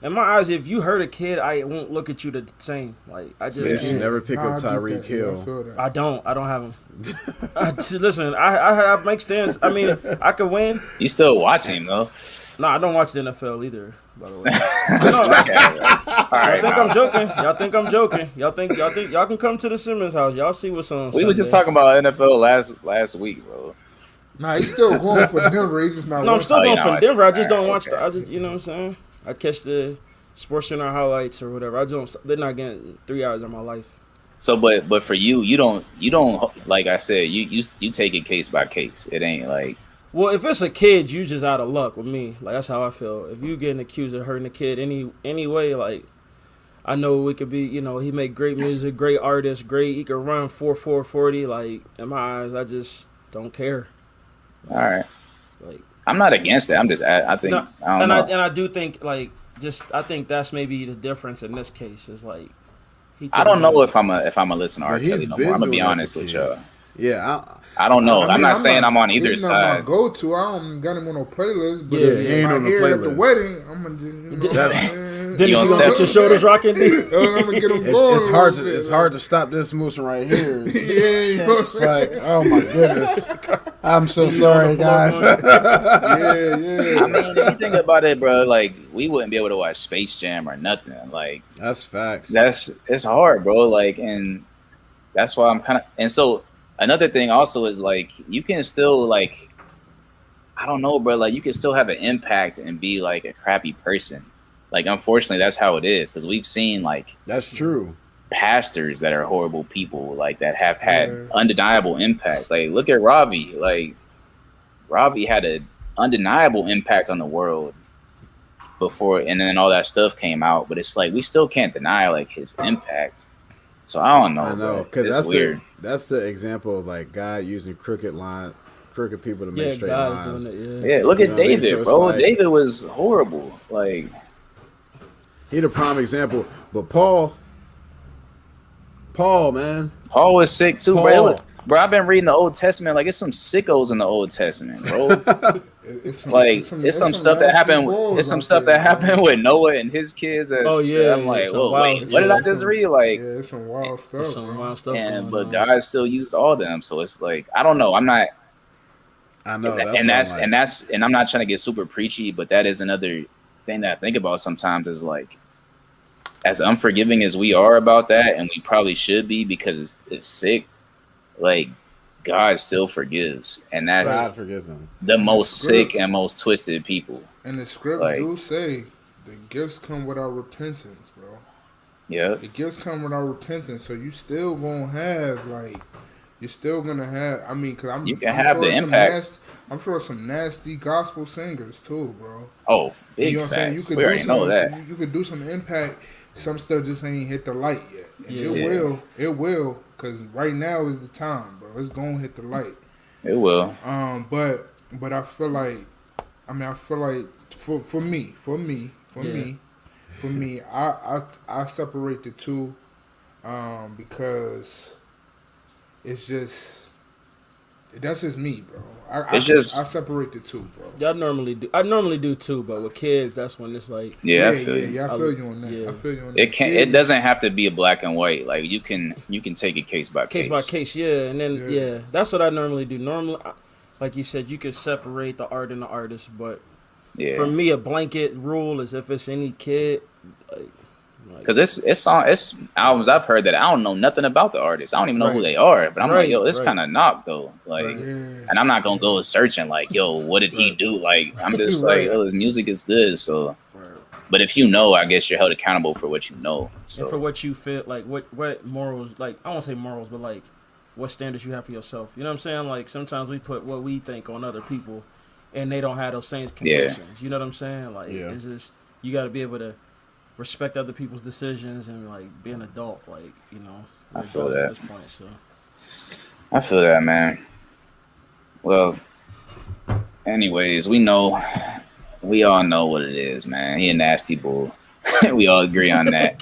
in my eyes, if you hurt a kid, I won't look at you the same. Like, I just Did you can't. never pick Nah, up I get Tyreek that. Yeah, I Hill? feel that. I don't have him. Listen, I make stands. I mean, I could win. you still watch him though? No, I don't watch the NFL either. By the way, Okay. All right, think now. I'm joking. Y'all think I'm joking. Y'all think y'all can come to the Simmons house. Y'all see what's on. We were just Sunday. talking about NFL last week, bro. Nah, he's still going for Denver. He's just not. No, I'm still Oh, going you for know, Denver. I just don't alright, watch okay. I just, you know what I'm saying. I catch the Sports Center highlights or whatever. I don't. They're not getting 3 hours of my life. So, but for you don't like I said, you take it case by case. It ain't like, Well, if it's a kid, you just out of luck with me. Like, that's how I feel. If you getting accused of hurting a kid any way, like, I know we could be. You know, he make great music, great artist, great. He could run 4.40. Like, in my eyes, I just don't care. all right. Like, I'm not against it. I'm just, I think, no, I don't know. I do think like I think that's maybe the difference in this case is like. I don't know if I'm a listen to R. But Kelly he's no been more. I'm gonna be doing that honest to with kids. y'all. Yeah, I don't know. I I'm mean, not saying I'm on either he's not my side. go-to. I don't got him on no playlist. But Yeah, if he ain't I on the hear it at the playlist. wedding, I'm gonna just, you know, That's- Then You you gonna gonna let step- your shoulders rocking. I'm gonna get him going. it's a hard little to bit, it's hard to stop this moose right here. Yeah, you know what I'm It's like, oh my goodness, I'm so on sorry, the floor, guys. Yeah. I mean, if you think about it, bro, like, we wouldn't be able to watch Space Jam or nothing. Like, That's facts. it's hard, bro. Like, and That's why I'm kind of. And so another thing also is like you can still like, I don't know, bro. Like you can still have an impact and be like a crappy person. Like unfortunately, that's how it is because we've seen like That's true. pastors that are horrible people, like that have had undeniable impact. Like look at Ravi. Like Ravi had an undeniable impact on the world before, and then all that stuff came out. But it's like we still can't deny like his impact. So I don't know. I know, because because it's weird. That's the example of like God using crooked people to make Yeah, straight God's lines. doing it. Yeah. Yeah, look You at know what I mean? David, So it's bro. like- David was horrible. Like He the prime example. But Paul, man, Paul was sick too, bro. Paul. Bro, I've been reading the Old Testament. Like it's some sickos in the Old Testament, bro. It's some stuff that happened. It's some stuff that happened with Noah and his kids. That, Oh, yeah, I'm like, yeah, whoa, wild- wait, what did I yeah, just some- read? Like, Yeah, it's some wild stuff. There's some bro. wild stuff and going but on. God still used all of them. So it's like I don't know. I'm not. I know, And I'm not trying to get super preachy, but that is another thing that I think about sometimes is like, as unforgiving as we are about that, and we probably should be because it's sick, like God still forgives, and that's God forgives them. the most Script. sick and most twisted people. And the script Like- do say the gifts come without repentance, bro. Yeah, The gifts come without repentance, so you still gonna have like, you're still gonna have. I mean, cause I'm You can I'm have the some impact. I'm sure some nasty gospel singers too, bro. oh, big You know what I'm saying? You facts. could We do already know some, that. You could do some impact. Some stuff just ain't hit the light yet. And Yeah. it will, cause right now is the time, bro. It's gonna hit the light. It will. But I feel like, for me, I separate the two, because it's just, that's just me, bro. I separate the two, bro. Y'all normally do. I normally do too, but with kids, that's when it's like. Yeah, I feel you. Yeah, I feel you on that. Yeah. I feel you on that. It can't. It doesn't have to be a black and white. Like you can take it case by Case by case, yeah, and then Yeah. that's what I normally do. Normally, like you said, you can separate the art and the artist, but Yeah, for me, a blanket rule is if it's any kid, like because it's albums I've heard that I don't know nothing about the artist. I don't even know who Right. they are. But I'm like, Right, yo, this right. kind of knock though. Like, Right. Yeah. and I'm not gonna go searching like, yo, what did he do? Like, I'm just Right. like, oh, his music is good. So, but if you know, I guess you're held accountable for what you know. So and for what you feel, like what morals, like I won't say morals, but like what standards you have for yourself. You know what I'm saying? Like sometimes we put what we think on other people, and they don't have those same convictions. You know what I'm saying? Like, it's just you got to be able to respect other people's decisions and like be an adult. Like, you know, we're I feel adults that. at this point. So I feel that, man. Well, anyways, we all know what it is, man. He a nasty bull. We all agree on that.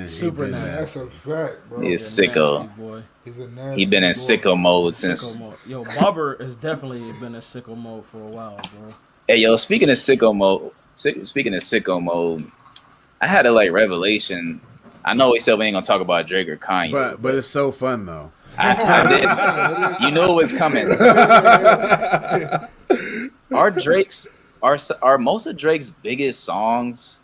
Super nasty. That's a fact, bro. He is Nasty sicko. boy. He's a nasty He been in boy. sicko mode since. Sicko mode. Yo, Bobber has definitely been in sicko mode for a while, bro. Hey, yo, speaking of sicko mode, I had a like revelation. I know we said we ain't gonna talk about Drake or Kanye, But it's so fun though. I did. You knew it was coming. Are most of Drake's biggest songs?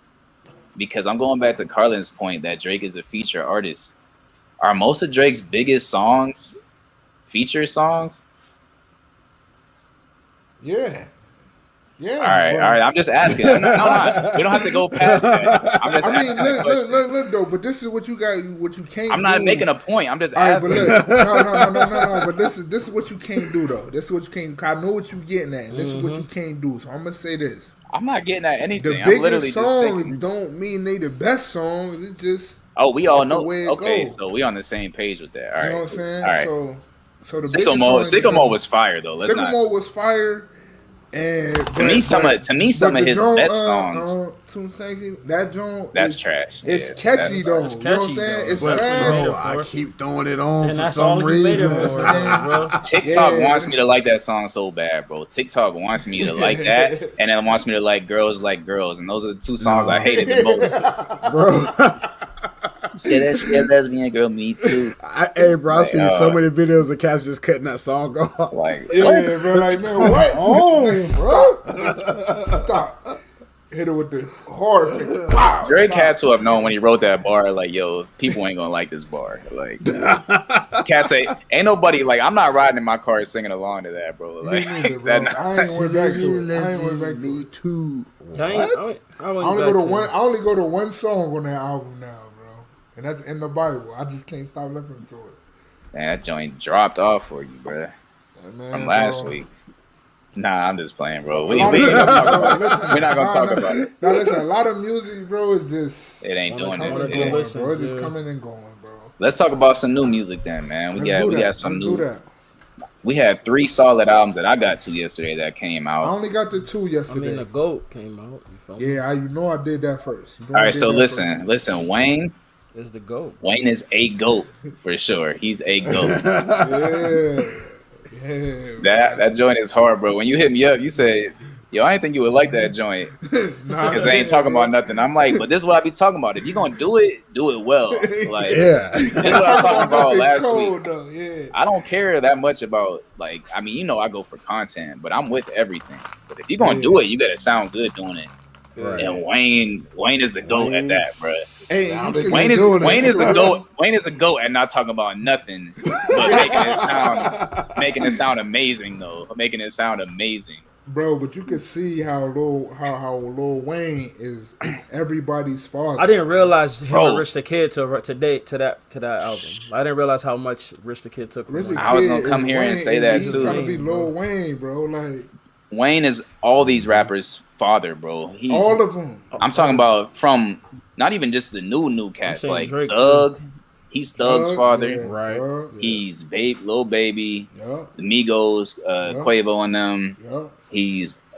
Because I'm going back to Carlin's point that Drake is a feature artist. Are most of Drake's biggest songs feature songs? Yeah. Yeah. All right. I'm just asking. We don't have to go past that. I'm just I mean, asking a question. look, though. But this is what you got. What you can't. I'm not do. making a point. I'm just All right, asking. but look, no. But this is what you can't do, though. This is what you can't. I know what you're getting at, and this is what you can't do. So I'm gonna say this: I'm not getting at the anything. I'm literally biggest just songs thinking. don't mean they the best songs. It's just We all that's the know. way it Okay, goes. so we on the same page with that. All right. you know what I'm saying. All right. So the Sicko biggest mode. songs- Sicko mode was fire though. Let's not. Sycamore was fire. And To me, some of his best songs. Too Sexy, that joint. That's is, trash. It's Yeah, catchy that's- though. It's you know what I'm catchy, saying? though. It's But- trash. Bro, I keep throwing it on And for that's some all you made it reason. for, bro. TikTok Yeah. wants me to like that song so bad, bro. TikTok wants me to like that, and then wants me to like Girls Like Girls, and those are the two songs I hated the most. Bro, Say that she a lesbian girl, me too. hey, bro, I've seen so uh, many videos of cats just cutting that song off. Like, Yeah, bro. Like, man, what? Oh, Stop. hit it with the hard. Wow. Drake had to have known when he wrote that bar, like, yo, people ain't gonna like this bar. Like, Cat say, ain't nobody like. I'm not riding in my car singing along to that, bro. Like, Neither, bro. I ain't went back to it. I ain't went back to Me it. too. I only go to one song on that album now, bro, and that's in the Bible. I just can't stop listening to it. Man, that joint dropped off for you, bro, Man, from last bro. week. Nah, I'm just playing, bro. We're not gonna talk about it. Now listen, a lot of music, bro, is just It ain't doing coming and it. going, listen, bro. It's just yeah. coming and going, bro. Let's talk about some new music then, man. We got some Let's new. do that. We had 3 solid albums that I got to yesterday that came I out. only got the 2 I yesterday. mean, the GOAT came out. You feel me? Yeah, you know I did that first. You know All I right, did so that listen, Wayne. It's the GOAT. Wayne is a GOAT for sure. He's a GOAT. first. Yeah. That joint is hard, bro. When you hit me up, you say, yo, I didn't think you would like that joint. Nah, Because they ain't talking about nothing. I'm like, but this is what I be talking about. If you're going to do it well. Like, Yeah. this is what I was talking about last cold, week. though, yeah. I don't care that much about, like, I mean, you know, I go for content, but I'm with everything. But if you're going to do it, you got to sound good doing it. Right. And Wayne is the GOAT at that, bro. Hey, Sounded you Wayne can is do it. Wayne is the GOAT. Wayne is a GOAT at not talking about nothing, but making it sound amazing though. Making it sound amazing. Bro, but you can see how Lil Wayne is everybody's father. I didn't realize him Bro. and Rich the Kid to that album. I didn't realize how much Rich the Kid took from Rich him. the I was Kid gonna come is here and Wayne, say that he's too. trying to be Lil Wayne, bro. Like Wayne is all these rappers' father, bro. He's all of them. I'm talking about from not even just the new cats, saying like Drake, Thug. He's Thug's father. Yeah, Right. He's Lil Baby, Yeah, the Migos, Quavo and them. yeah,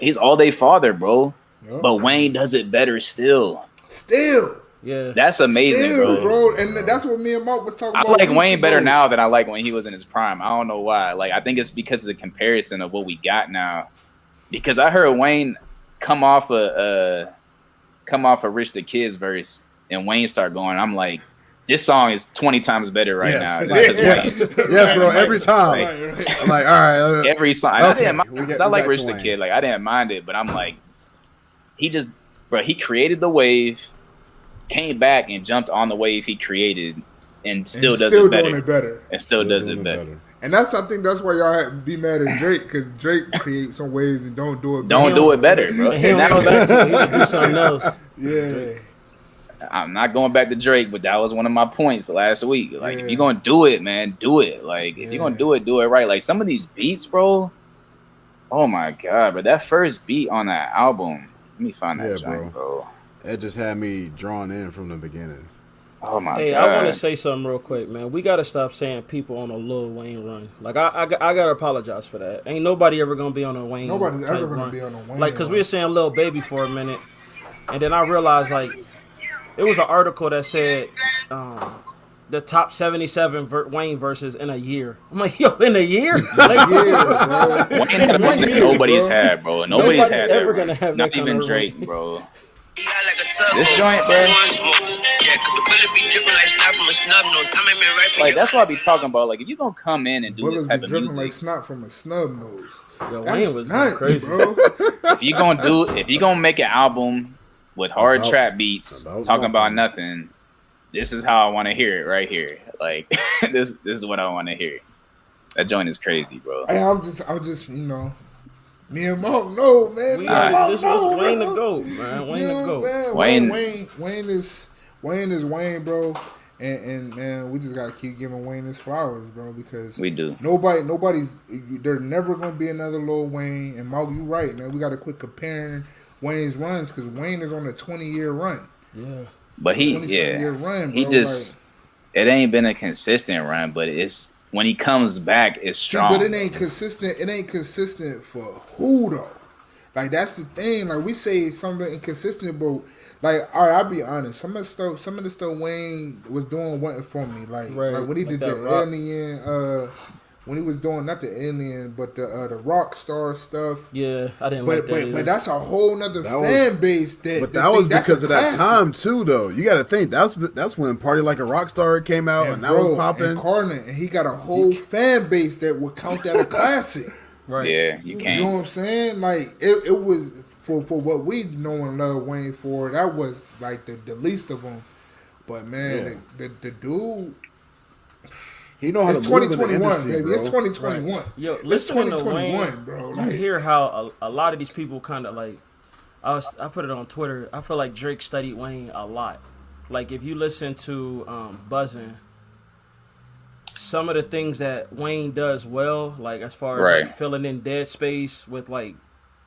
He's all they father, bro. yeah. But Wayne does it better still. Still, Yeah. That's amazing, still, bro. And that's what me and Mark was talking I about. like weeks Wayne better ago. now than I like when he was in his prime. I don't know why. Like, I think it's because of the comparison of what we got now. Because I heard Wayne come off a Rich the Kid's verse, and Wayne start going. I'm like, this song is 20 times better right now. Yes. Just 'cause Yes. Yes, bro. Every time. Like, I'm like, all right. every song. Okay, I didn't mind we because got- I we like got Rich to the Wayne. Kid. Like, I didn't mind it, but I'm like, he created the wave, came back and jumped on the wave he created, and still And does still it better. doing it better. And still does Doing it better. And that's something. That's why y'all had to be mad at Drake, because Drake creates some ways and don't do it. Don't do it better, bro. And he And don't that go was back to it. He would do something else. Yeah. I'm not going back to Drake, but that was one of my points last week. Like, Yeah. if you're gonna do it, man, do it. Like, if you're gonna do it right. Like, some of these beats, bro. Oh my god, but that first beat on that album. Let me find that Yeah, joint, bro. It just had me drawn in from the beginning. Oh my Hey, god. I want to say something real quick, man. We got to stop saying people on a Lil Wayne run. Like, I got to apologize for that. Ain't nobody ever going to be on a Wayne Nobody's type ever gonna run. be on a Wayne Like, because we run. were saying Lil Baby for a minute, and then I realized, like, it was an article that said the top 77 Wayne verses in a year. I'm like, yo, in a year? Like, Yeah, bro. Wayne had a run that nobody's had, bro. Nobody's Nobody's had ever that gonna run. have Not that kind even of Drake, run. bro. This joint, bro. Like, that's what I be talking about. Like, if you gonna come in and do Bullets this be type of dripping music, like snot from a snub nose. Yo, That's Wayne was nuts, crazy. bro. if you gonna make an album with hard About- trap beats, about talking about nothing. nothing, this is how I want to hear it right here. Like, this is what I want to hear. That joint is crazy, bro. Hey, I'm just, me and Mark know, man. Me and Mark This know, was Wayne the bro. GOAT, man. Wayne You the know what I'm GOAT. saying? Wayne- Wayne is Wayne, bro. And man, we just gotta keep giving Wayne his flowers, bro, because We do. nobody's there's never gonna be another Lil Wayne. And Mark, you right, man. We gotta quit comparing Wayne's runs, because Wayne is on a 20-year run. Yeah. But he, 27-year run, he bro, just, it ain't been a consistent run, but it's, when he comes back, it's See, strong. but it ain't consistent. It ain't consistent for who though? Like, that's the thing. Like, we say something inconsistent, but like, all right, I'll be honest. Some of the stuff Wayne was doing wasn't for me. Like, Right. like when he did Like the that rock. alien, when he was doing not the alien, but the rock star stuff. Yeah, I didn't like But that but, either. but that's a whole nother That was- fan base that. But that that was think that's because a of that classic. time too, though. You got to think that's when Party Like a Rock Star came out, and that bro, was popping. And Carter, and he got a whole fan base that would count that a classic. Right. Yeah, you You know can't. what I'm saying? Like it was for what we know and love Wayne for. That was like the least of them. But man, the dude. He know how It's to move in the 2021, industry, baby. bro. It's 2021. Right. Yo, It's listening to 2021, Wayne, bro. you Like, hear how a lot of these people kind of like. I put it on Twitter. I feel like Drake studied Wayne a lot. Like if you listen to Buzzin', some of the things that Wayne does well, like as far as Right. like filling in dead space with like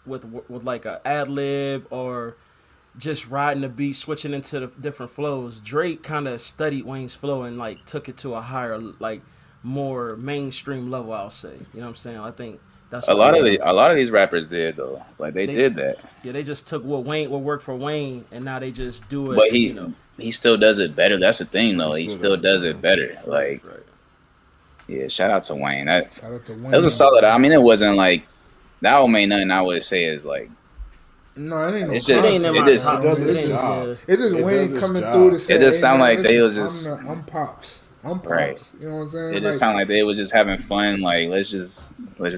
with like a ad lib or just riding the beat, switching into the different flows. Drake kind of studied Wayne's flow and like took it to a higher, like more mainstream level. I'll say, you know what I'm saying? I think that's A why lot of these rappers did though. Like they did that, yeah, they just took what worked for Wayne, and now they just do but it. You know, he still does it better. That's the thing though. He He still still does does it it better. Like right. yeah, shout out to Wayne. That shout out to Wayne. was a solid. I mean, it wasn't like that album ain't nothing I would say is like. No, it ain't no. It's just- It ain't in it my just- top. It does its It ain't- job. yeah. It's just It Wayne does its coming job. through to say, It just hey, sound man, like they was listen, just- I'm pops. I'm pops. Right. You know what I'm saying? It just sounded like they was just having fun. Like let's just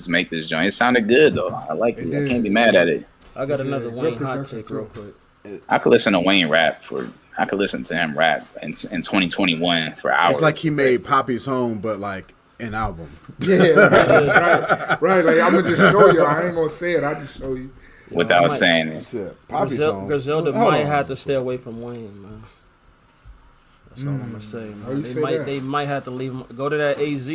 make this joint. It sounded good though. I like it. I can't be mad at it. I got another good Wayne hot production, take too. real quick. I could listen to Wayne rap for. I could listen to him rap in 2021 for hours. It's like he made Poppy's Home, but like an album. Yeah, right. Like I'm gonna just show you. I ain't gonna say it. I just show you. without I might- saying it. Shit, Poppy's Home. Griselda Hold might on. have to stay away from Wayne, man. That's all I'm gonna say, man. How you say that? They might have to leave him. Go to that AZ.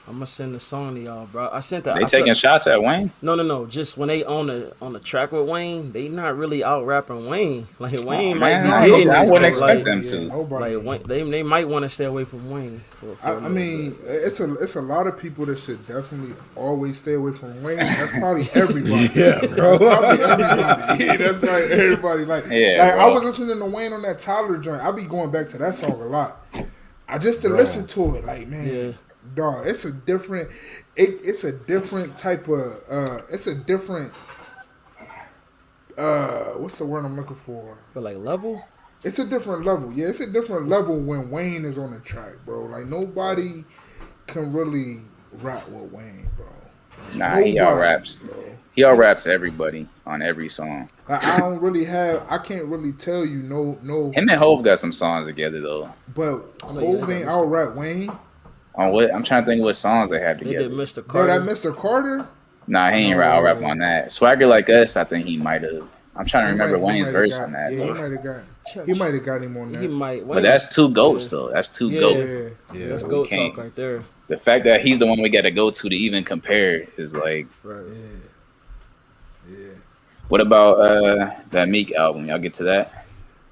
I'm gonna send the song to y'all, bro. I sent that. They taking shots at Wayne. No. Just when they on the track with Wayne, they not really out rapping Wayne. Like Wayne Man, might be getting I this wouldn't stuff, expect them to. Nobody. Like Wayne, they might want to stay away from Wayne. For a I little mean, bit. it's a lot of people that should definitely always stay away from Wayne. That's probably everybody. Yeah, bro. Probably everybody. Yeah, that's probably everybody. Like, Yeah, like I bro. was listening to Wayne on that Tyler joint. I be going back to that song a lot. I just to listen to it, like man, Yeah. dog. It's a different. It's a different type of. It's a different. What's the word I'm looking for? But like level, It's a different level. Yeah, it's a different level when Wayne is on the track, bro. Like nobody can really rap with Wayne, bro. Nah, he out raps. He out raps everybody on every song. Like, I don't really have. I can't really tell you no. Him and Hove got some songs together though. But Hov ain't out rap Wayne. On what? I'm trying to think what songs they have they together. did Mr. Bro, Carter. that Mr. Carter. Nah, he ain't out rap on that. Swagger Like Us, I think he might have. I'm trying to remember Wayne's verse on that. Yeah, though. he might have got him on that. He might. But that's two goats though. That's two goats. Yeah. That's we goat can't- talk right there. The fact that he's the one we got to go to even compare is like. Right. What about that Meek album? Y'all get to that?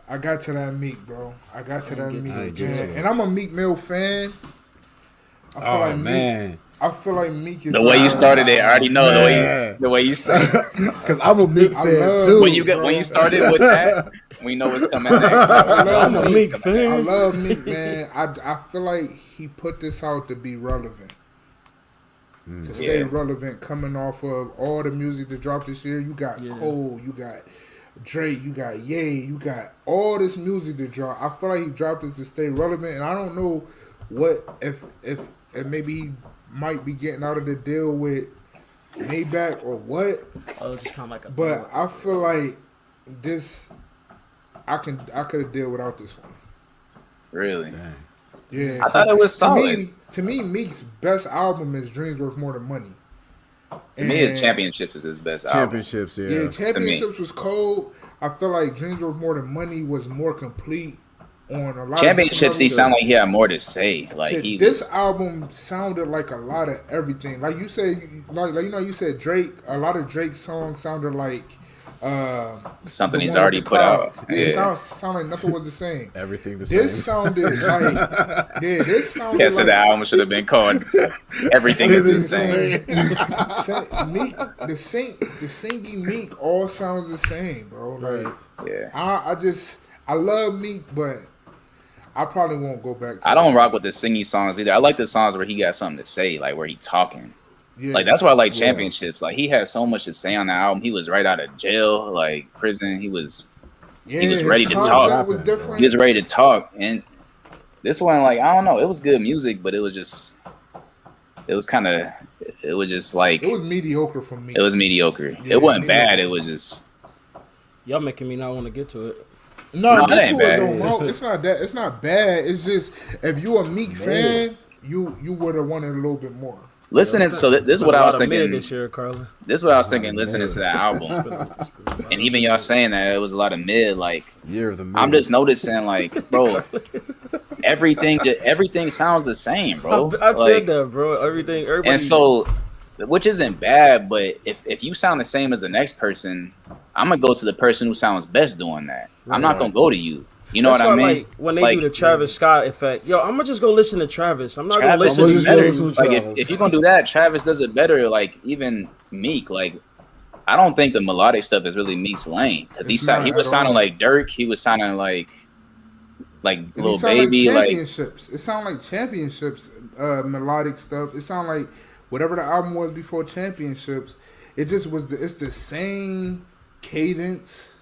I got to that Meek, bro. I got to that Meek, I ain't get to man. it. And I'm a Meek Mill fan. I feel Oh like man, Meek. I feel like Meek is The way you started it, I already know Man. the way you started. because I'm a Meek I fan love- too. When you started with that, we know what's coming next. I'm a Meek I fan. love Meek, man. I feel like he put this out to be relevant. To stay Yeah. relevant, coming off of all the music that dropped this year. You got Cole, you got Drake, you got Ye, you got all this music that dropped. I feel like he dropped this to stay relevant, and I don't know what if maybe he might be getting out of the deal with Maybach or what. Oh, just kind of like a. But I feel like this, I could have dealt without this one. Really? Yeah, I thought it was solid. To me, Meek's best album is Dreams Worth More Than Money. To me, his And- Championships is his best album. Championships, yeah. Yeah, Championships was cold. I feel like Dreams Worth More Than Money was more complete on a lot Championships, of he different sounded levels. like he had more to say. Like he This was, album sounded like a lot of everything. Like you said, like you know, you said Drake. A lot of Drake's songs sounded like something the he's one already with the put out. clouds. It Yeah. sound like nothing was the same. Everything the This same. sounded like this sounded Yeah, so like the album should have been called Everything is the Same. Meek, the singing Meek all sounds the same, bro. Like Yeah. I love Meek, but I probably won't go back to I don't rock with the singing songs either. I like the songs where he got something to say, like where he talking. Yeah. Like that's why I like Championships. Like he had so much to say on the album. He was right out of jail, like prison. He was his ready to concept talk. was different. he was ready to talk. And this one, like I don't know, it was good music, but it was kind of it was just like It was mediocre for me. it was mediocre. Yeah, It wasn't mediocre. bad. It was just Y'all making me not want to get to it. No, No, it get ain't to it bad. though, Mo. It's not that. It's not bad. It's just if you a Meek fan, you would have wanted a little bit more. listening. So this is what I was thinking. This year, Carla. This is what I was thinking. Listening to that album, and even y'all saying that it was a lot of mid. Like Year of the Mid. I'm just noticing, like, bro, everything sounds the same, bro. I Like, said that, bro. Everybody. and so, which isn't bad, but if you sound the same as the next person, I'm gonna go to the person who sounds best doing that. I'm not gonna go to you. You know That's what I why, mean? like, when they do the Travis Scott effect, yo, I'm gonna just go listen to Travis. I'm not gonna Travis listen to does I'ma better. just you. listen to Like Travis. if you're gonna do that, Travis does it better. Like even Meek, like I don't think the melodic stuff is really Meek's lane because It's not he was at sounding all. like Dirk. He was sounding like And Lil it sound Baby. like Like championships. It sound like championships, melodic stuff. It sound like whatever the album was before championships. It just was. It's the same cadence.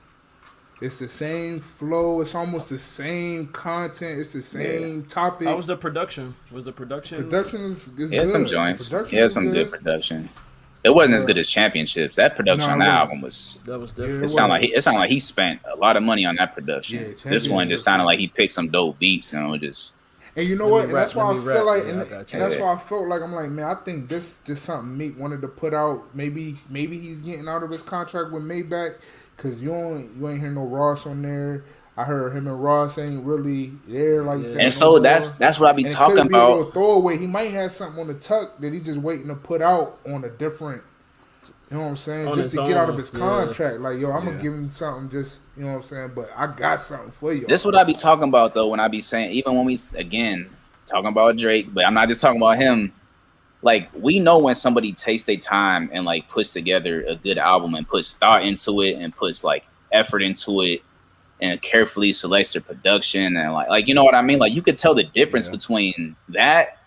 It's the same flow. It's almost the same content. It's the same topic. How was the production? Was the production? Production is he had good. some joints. Production He had is some good production. It wasn't as good as Championships. That production No, on it that wasn't. album was. That was Yeah, different. It sounded like he spent a lot of money on that production. Yeah, This one just Championships sounded was- like he picked some dope beats and it was just. And you know Let what? me And rap, that's why I let me feel rap. like, Yeah, and, I got you. and that's Yeah. why I felt like I'm like, man, I think this something Meek wanted to put out. Maybe he's getting out of his contract with Maybach because you ain't hear no Ross on there. I heard him and Ross ain't really there like that. And no so more. that's what I be And it talking could be a about. little throwaway. He might have something on the tuck that he just waiting to put out on a different. You know what I'm saying? On Just his to get out of own, his yeah. contract. Like, yo, I'm gonna Yeah. give him something. Just you know what I'm saying. But I got something for you. This what I be talking about though when I be saying even when we again talking about Drake, but I'm not just talking about him. Like we know when somebody takes their time and like puts together a good album and puts thought into it and puts like effort into it and carefully selects their production and like you know what I mean? Like you could tell the difference between that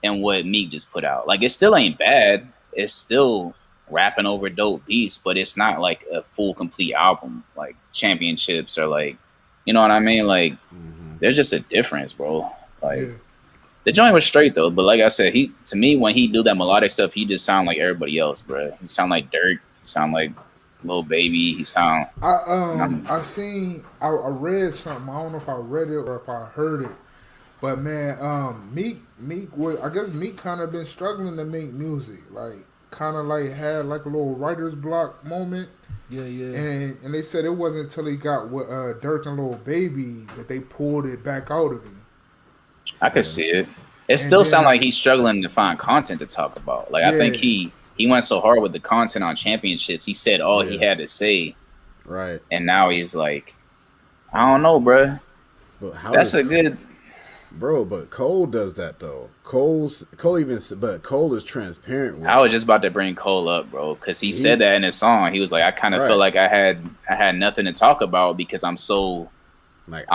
and what Meek just put out. Like it still ain't bad. It's still rapping over dope beats, but it's not like a full complete album like Championships or like you know what I mean? Like there's just a difference, bro. Like Yeah. the joint was straight though, but like I said, to me when he do that melodic stuff, he just sound like everybody else, bro. He sound like Dirk, he sound like Lil Baby, he sound I read something. I don't know if I read it or if I heard it, but man, Meek was, I guess Meek kind of been struggling to make music, like kind of like had like a little writer's block moment, Yeah, yeah. and they said it wasn't until he got with Dirk and Lil Baby that they pulled it back out of him. I could see it. It still then- sound like he's struggling to find content to talk about. Like I Yeah. think he went so hard with the content on Championships, he said all he had to say, Right. and now he's like, I don't know, bro. But how That's does, a good. bro, but Cole does that though. Cole is transparent with I was just about to bring Cole up, bro, because he said that in his song. He was like, I kind of feel like I had nothing to talk about because I'm so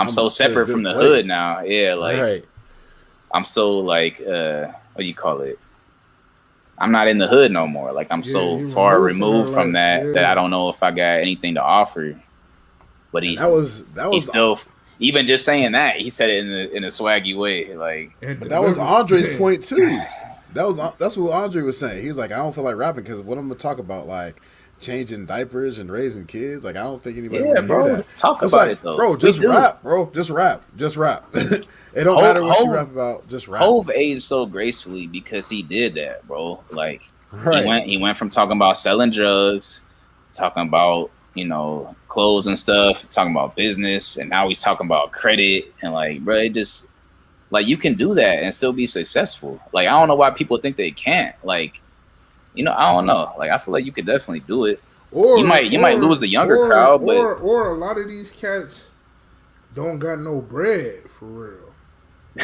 so separate from the hood now. Yeah, like I'm so like what do you call it? I'm not in the hood no more. Like I'm so you far removed from removed from that, that like, that yeah. I don't know if I got anything to offer. But That was he's still even just saying that he said it in a swaggy way. Like But that was Andre's point too. That's what Andre was saying. He was like, I don't feel like rapping because what I'm gonna talk about, like changing diapers and raising kids. Like I don't think anybody yeah, want to hear bro, that. talk It's about like, it though, bro. Just rap, bro. Just rap. It don't matter what you rap about. Just rap. Hove aged so gracefully because he did that, bro. Like Right. he went from talking about selling drugs, to talking about clothes and stuff, talking about business, and now he's talking about credit and like, bro, it just like you can do that and still be successful. Like I don't know why people think they can't. Like I don't know. Like I feel like you could definitely do it. Or You might lose the younger crowd, but or a lot of these cats don't got no bread for real. For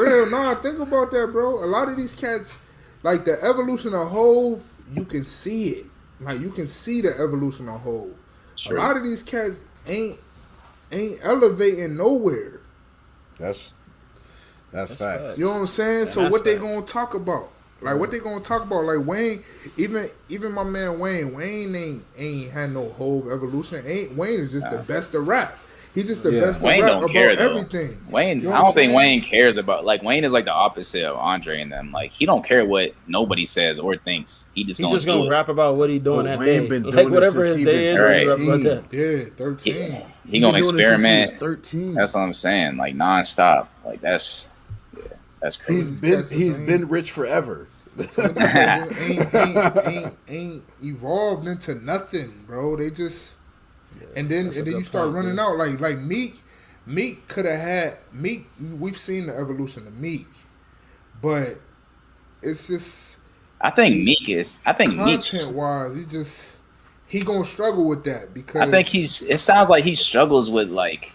real, nah. Think about that, bro. A lot of these cats, like the evolution of Hove, you can see it. Like you can see the evolution of Hove. True. A lot of these cats ain't elevating nowhere. That's facts. You know what I'm saying? And So that's what they facts. gonna talk about? Like what they gonna talk about? Like Wayne, even my man Wayne ain't had no Hove evolution. Wayne is just the best of rap. He's just the Yeah. best Wayne at rap don't about care though. everything. Wayne, You know I what don't I'm think saying? Wayne cares about like Wayne is like the opposite of Andre and them. Like he don't care what nobody says or thinks. He just He's gonna just do gonna it. rap about what he doing But that Wayne day. been doing Like it whatever since his he day been is, Right. he rap about that. Yeah, 13. He gonna been doing this since he was experiment. 13. That's what I'm saying. Like nonstop. Like that's crazy. He's been rich forever. ain't evolved into nothing, bro. They just and then you start running out like Meek could have had Meek. We've seen the evolution of Meek, but it's just I think Meek. content wise, he gonna struggle with that because I think it sounds like he struggles with like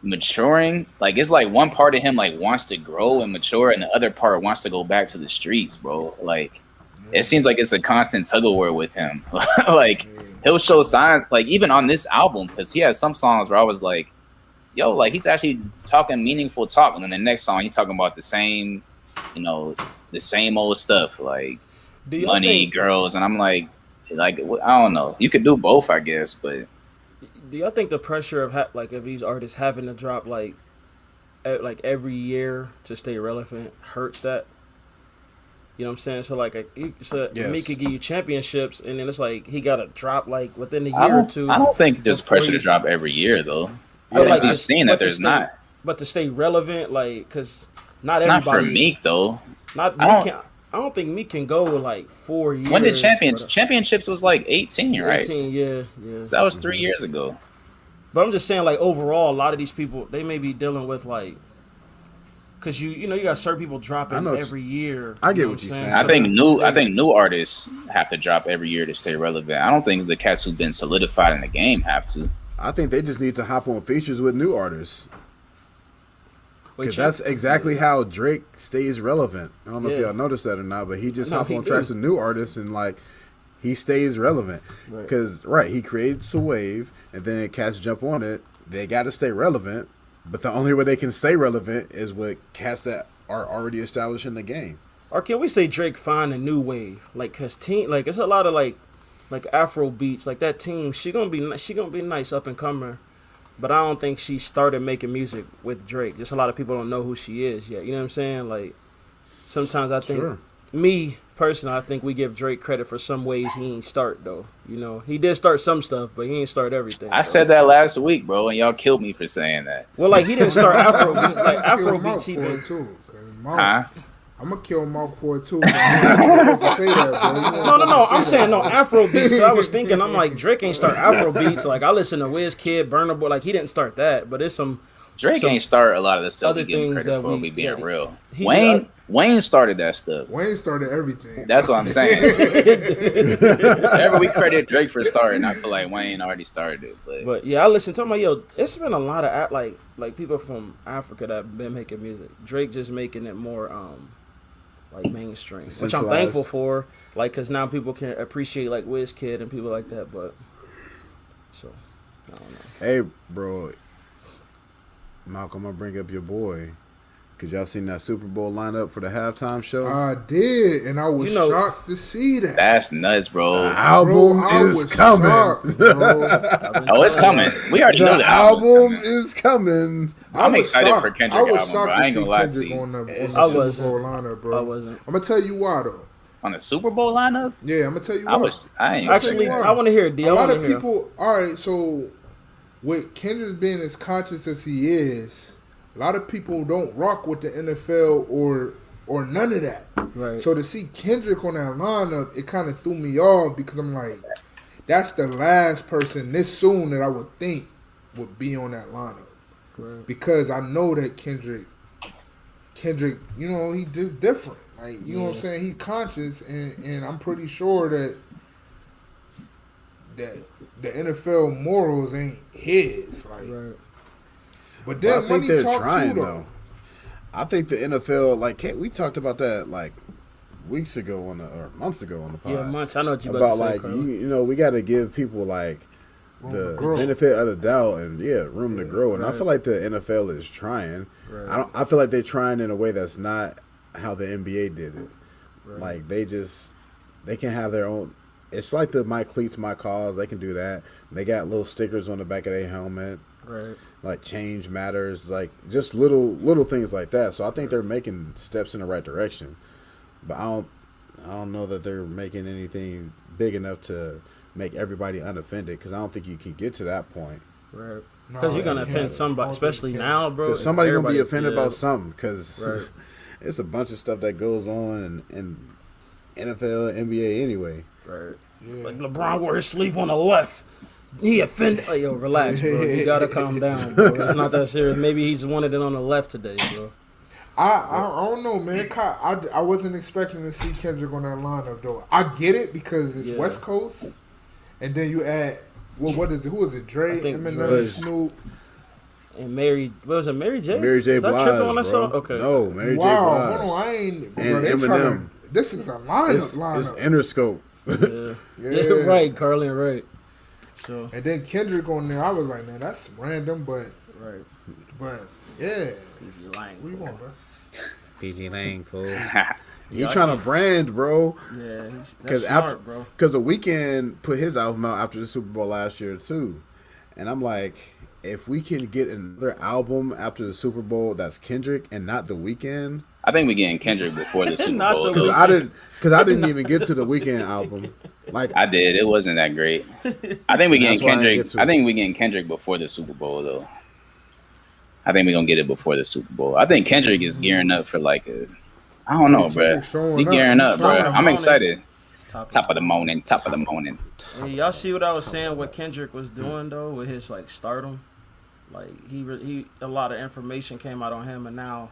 maturing. Like it's like one part of him like wants to grow and mature and the other part wants to go back to the streets, bro. Like it seems like it's a constant tug of war with him. Like he'll show signs like even on this album, because he has some songs where I was like, yo, like he's actually talking meaningful talk, and then the next song he's talking about the same old stuff, like money, girls, and I'm like I don't know. You could do both, I guess, but do y'all think the pressure of of these artists having to drop like every year to stay relevant hurts that? You know what I'm saying? So Yes. Meek could give you championships, and then it's like he got to drop like within a year or two. I don't think there's pressure to drop every year though. I've seen that there's not. But to stay relevant, like, because not Not everybody. for Meek though. I don't think Meek can go like 4 years. When did championships was like 18, right? 18, yeah. So that was 3 years ago. But I'm just saying, like, overall, a lot of these people, they may be dealing with like, because you got certain people dropping every year. I get know what you're I'm saying. I think new artists have to drop every year to stay relevant. I don't think the cats who've been solidified in the game have to. I think they just need to hop on features with new artists. Because that's exactly how Drake stays relevant. I don't know if y'all noticed that or not, but he just hop on tracks with new artists and like he stays relevant. Because he creates a wave and then cats jump on it. They got to stay relevant, but the only way they can stay relevant is with cats that are already established in the game. Or can we say Drake find a new wave? Like, cause it's a lot of like Afro beats. Like that team, she gonna be nice up and comer. But I don't think she started making music with Drake. Just a lot of people don't know who she is yet. You know what I'm saying? Like, sometimes I think, me personally, I think we give Drake credit for some ways he ain't start, though. You know, he did start some stuff, but he ain't start everything. I said that last week, bro, and y'all killed me for saying that. Well, like, he didn't start Afrobeat. Like, Afrobeats, he did. Huh? I'm gonna kill Mark for it too. No, I'm saying no Afrobeats. Cause I was thinking, I'm like, Drake ain't start Afrobeats. Like, I listen to Wizkid, Burna Boy. Like, he didn't start that, but it's some Drake ain't start a lot of the stuff other we give him things credit that for. we We being real. Wayne started that stuff. Wayne started everything. That's what I'm saying. Whatever we credit Drake for starting, I feel like Wayne already started it. But yeah, I listen to him. Yo, it's been a lot of like people from Africa that have been making music. Drake just making it more like mainstream, which I'm thankful for. Like, cause now people can appreciate like Wizkid and people like that. But so I don't know. Hey, bro, Malcolm, I'm gonna bring up your boy. Cause y'all seen that Super Bowl lineup for the halftime show? I did, and I was shocked to see that. That's nuts, bro. The album is coming. Shocked, Oh, it's coming. We already know the album is coming. I'm excited for Kendrick I was album, bro. shocked I ain't to gonna see lie to Kendrick you. on the Super Bowl lineup, bro. I wasn't. I'm gonna tell you why though. On the Super Bowl lineup? Yeah, I'm gonna tell you why. I ain't Actually, I want to hear it. A lot of people. All right, so with Kendrick being as conscious as he is, a lot of people don't rock with the NFL or none of that. Right. So to see Kendrick on that lineup, it kind of threw me off because I'm like, that's the last person this soon that I would think would be on that lineup. Right. Because I know that Kendrick, you know, he just different. Like, you know what I'm saying? He's conscious, and I'm pretty sure that the NFL morals ain't his. Like, Right. But then I think they're trying, too, though. I think the NFL, like, we talked about that like weeks ago or months ago on the pod. Yeah, months. I know what you about about to say, like Carl. you know, we got to give people like the benefit of the doubt and room to grow. And I feel like the NFL is trying. Right. I feel like they're trying in a way that's not how the NBA did it. Right. Like they can have their own. It's like the my cleats, my cause. They can do that. They got little stickers on the back of their helmet. Right. like change matters, like just little things like that. So I think they're making steps in the right direction, but I don't know that they're making anything big enough to make everybody unoffended, because I don't think you can get to that point. Right. Because you're gonna offend somebody, especially now, bro. Because somebody's gonna be offended yeah. about something. Because Right. it's a bunch of stuff that goes on in NFL, NBA anyway. Right. Yeah. Like LeBron wore his sleeve on the left. He offended. Oh, yo, relax, bro. You gotta calm down, bro. It's not that serious. Maybe he just wanted it on the left today, bro. I don't know, man. I wasn't expecting to see Kendrick on that lineup though. I get it because it's West Coast, and then you add what is it? Who is it? Dre, Eminem, Dre. Snoop, and Mary. What was it? Mary J. Mary J. Blige, on that bro. song? Okay. No, Mary J. Wow, Blige. hold on, I ain't. And Bro, they Eminem. this is a lineup. It's Interscope. Yeah. Yeah. Right, Carly, right. So. And then Kendrick on there, I was like, man, that's random, but yeah. What you want, bro? PG Lang, fool. He's trying to brand, bro. Yeah, that's smart, bro. Because The Weeknd put his album out after the Super Bowl last year too, and I'm like, if we can get another album after the Super Bowl that's Kendrick and not The Weeknd. I think we're getting Kendrick before the Super Not Bowl. the Because I didn't even get to the Weeknd album. Like I did. It wasn't that great. I think we're getting That's why I didn't Kendrick. get to I it. think we're getting Kendrick before the Super Bowl, though. I think we're gonna get it before the Super Bowl. I think Kendrick is gearing up for like a. I don't know, bro. He gearing up, bro. I'm excited. Top of the morning. Top of the morning. Hey, y'all see what I was saying? What Kendrick was doing though with his like stardom, like he a lot of information came out on him, and now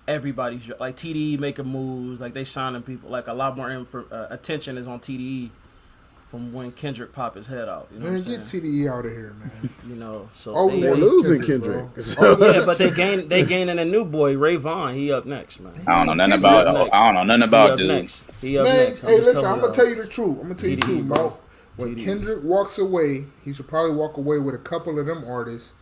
everybody's like TDE making moves, like they signing people, like a lot more attention is on TDE from when Kendrick popped his head out. You know Man, what I'm get saying? TDE out of here, man. You know, so Oh, they're losing Kendrick. yeah, but they gaining a new boy, Ray Vaughn. He up next, man. I don't know nothing about. I don't know nothing about, dude. He up Man, next. hey, listen, I'm gonna tell you the truth. I'm gonna tell you the TDE, truth, bro. bro. When TDE. Kendrick walks away, he should probably walk away with a couple of them artists.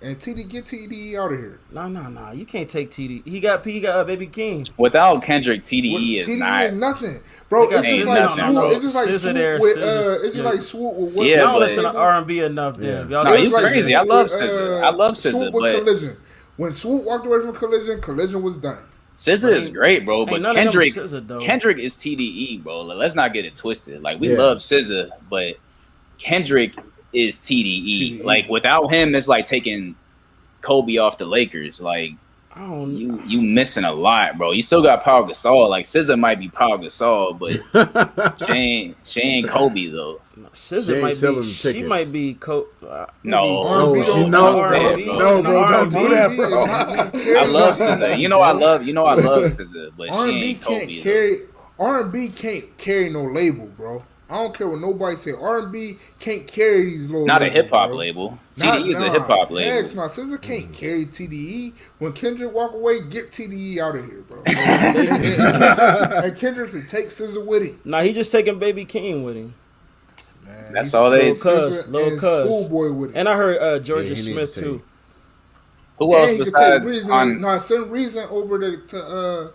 And get TDE out of here. Nah. You can't take TDE. He got Baby King. Without Kendrick, TDE is TDE not. is nothing, bro. They got It's just ain't like nothing, Swoop. bro. It's just like SZA Swoop there, with SZA, It's yeah. like Swoop with what? Yeah, Y'all but- listen to R&B enough, then. Y'all No, listen he's to- crazy. I love SZA. I love Swoop SZA, with but Collision. When Swoop walked away from Collision was done. SZA is great, bro. But ain't none of them Kendrick, SZA, though. Kendrick is TDE, bro. Like, let's not get it twisted. Like we Yeah. love SZA, but Kendrick is TDE. Like without him, it's like taking Kobe off the Lakers. Like I don't. you missing a lot, bro. You still got Paul Gasol. Like SZA might be Paul Gasol, but she ain't Kobe though. She SZA ain't might selling be. She tickets. might be. No, No, R&B she don't- knows, R&B, bro. No, bro, don't do that, R&B bro. I love SZA. You know I love SZA, but she R&B ain't Kobe. can't though. carry. R&B can't carry no label, bro. I don't care what nobody say. R&B can't carry these little. Not a labels, hip hop bro. label. Nah, TDE is a hip hop label. Heck, no, SZA can't carry TDE. When Kendrick walk away, get TDE out of here, bro. and Kendrick should take SZA with him. Nah, he just taking Baby King with him, Man, That's he should all they- take Cuz, SZA Lil' and Cuz. Schoolboy with him. and I heard Yeah, Georgia he needs Smith to too. Who else he could take besides Reason. on? No, send Reason over to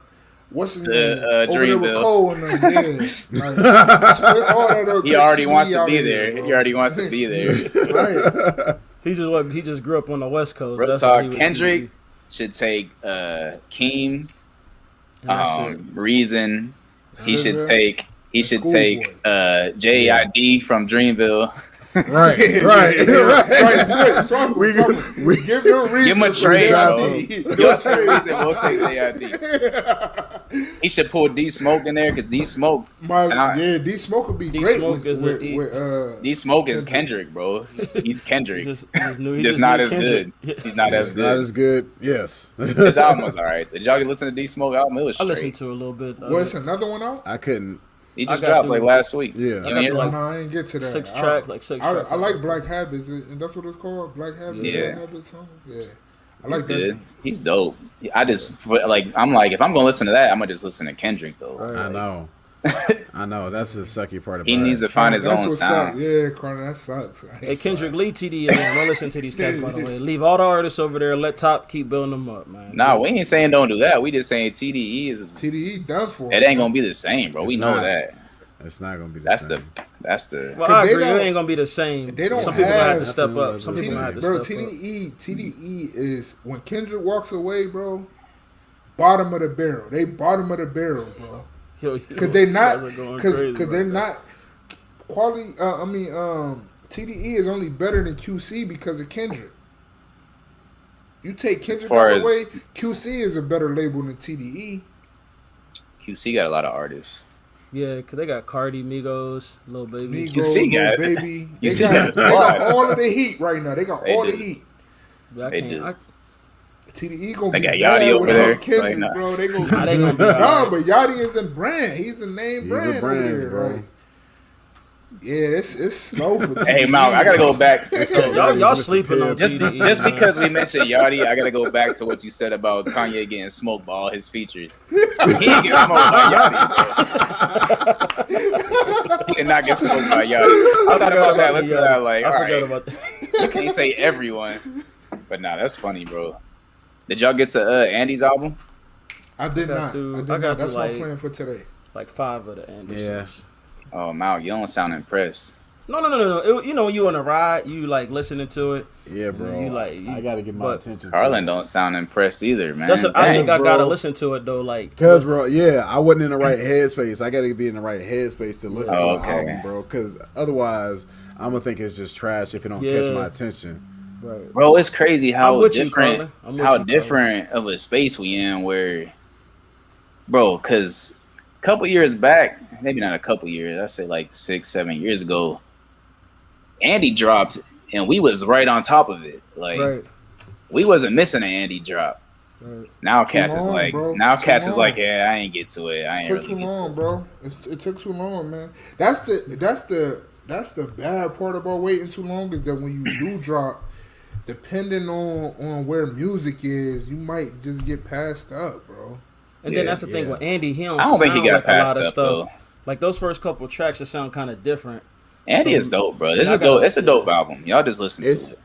what's his To, name? Over there with Dreamville. Cole and them. Yeah, like, split all that up, He get already TDE wants to out be of there. here, bro. He already wants to be there. Right. He just grew up on the West Coast. Real That's why he talk. with Kendrick TV. should take Keem, And that's it. Reason. He should SZA take. He and should Schoolboy. take JID from Dreamville. Right. Swap We- him. we- Give them Reason. Give him a for trade, bro. JID. You'll take Reason. We'll take JID. He should pull D Smoke in there because D Smoke. D Smoke would be D great Smoke is D Smoke is Kendrick, bro. He's Kendrick. He just knew- he Just just not knew as Kendrick. good. He's not as It's not good. as good. Yes. His album was alright. Did y'all listen to D Smoke album? It was I straight. listened to a little bit. What's another one out? I couldn't. He I just got dropped through like it. last week. Yeah. You I got ain't through, like, like, No, I didn't get to that. six I- tracks, like six I tracks. like Black Habits, and that's what it's called. Black Habits. Yeah. Black Habits song. Yeah, I he's like that. good. He's dope. I just like. I'm like, if I'm gonna listen to that, I'm gonna just listen to Kendrick though. Right. I know. I know. That's the sucky part about He needs it. to find his That's own what sound. sucks. Yeah, Carter, that sucks. Hey, Kendrick, leave TD alone. Don't listen to these cats, by the way. Leave all the artists over there. Let Top keep building them up, man. Nah, we ain't saying don't do that. We just saying TDE is. TDE done for. It ain't gonna be the same, bro. It's we know not. that. It's not gonna be the That's same. That's the Well, I they agree. It don't- ain't gonna be the same. they don't Some people gonna have to have- step up. Some people gonna have to Bro, step up. TDE is when Kendrick walks away, bro. Bottom of the barrel. They bottom of the barrel, bro. Because they're not. Because they're not quality. TDE is only better than QC because of Kendrick. You take Kendrick far out as- of the way, QC is a better label than TDE. QC got a lot of artists. Yeah, because they got Cardi, Migos, Lil Baby. Migos, QC Lil got- Baby. They QC got, got they got squad. all of the heat right now. They got They all do. the heat. But I They can't. do. TDE gonna They be got bad Yachty over without there. Kendrick, Like, nah. bro. They gonna Nah, they gonna be no, alright. but Yachty is a brand. He's a name He's brand, a brand, over there, bro. right? Yeah, it's slow for TDE. Hey, Mal, I gotta go back. Y'all sleeping on Just TDE. just man. because we mentioned Yachty, I gotta go back to what you said about Kanye getting smoked by all his features. He didn't get smoked by Yachty. Bro. He did not get smoked by Yachty. I thought about that. Listen to that. Like, all I forgot right, about that. you can't say everyone, but nah, that's funny, bro. Did y'all get to Andy's album? I did got not. through- I did I got not. That's through, my like- plan for today. Like 5 of the Andersons. Oh, Mal, you don't sound impressed. No. It, you know, when you on a ride, you like listening to it. Yeah, bro. You like- I gotta get my but attention. Harlan don't sound impressed either, man. That's. I think I bro. gotta listen to it though. Like, Cause, bro, yeah, I wasn't in the right headspace. I gotta be in the right headspace to listen to Oh, the okay. album, bro. Cause otherwise, I'm gonna think it's just trash if it don't catch Yeah. my attention. right. Bro, it's crazy how I'm with you, different, Carlin. I'm with how you, Carlin. different of a space we in. Where, bro, because a couple years back, maybe not a couple years, I say like 6-7 years ago, Andy dropped, and we was right on top of it. Like Right. we wasn't missing an Andy drop. Right. Now Cass is long, like, bro. now Too Cass is long. like, yeah, I ain't get to it. I It ain't took really too get to long, it. bro. It took too long, man. That's the bad part about waiting too long is that when you do drop, depending on where music is, you might just get passed up, bro. And Yeah, then that's the thing with Andy. He don't. I don't think sound he got like a passed lot of up, stuff. though. Like those first couple tracks, that sound kind of different. Andy So- is dope, bro. This Yeah, I is dope. gotta- It's a dope album. Y'all just listen to It's it.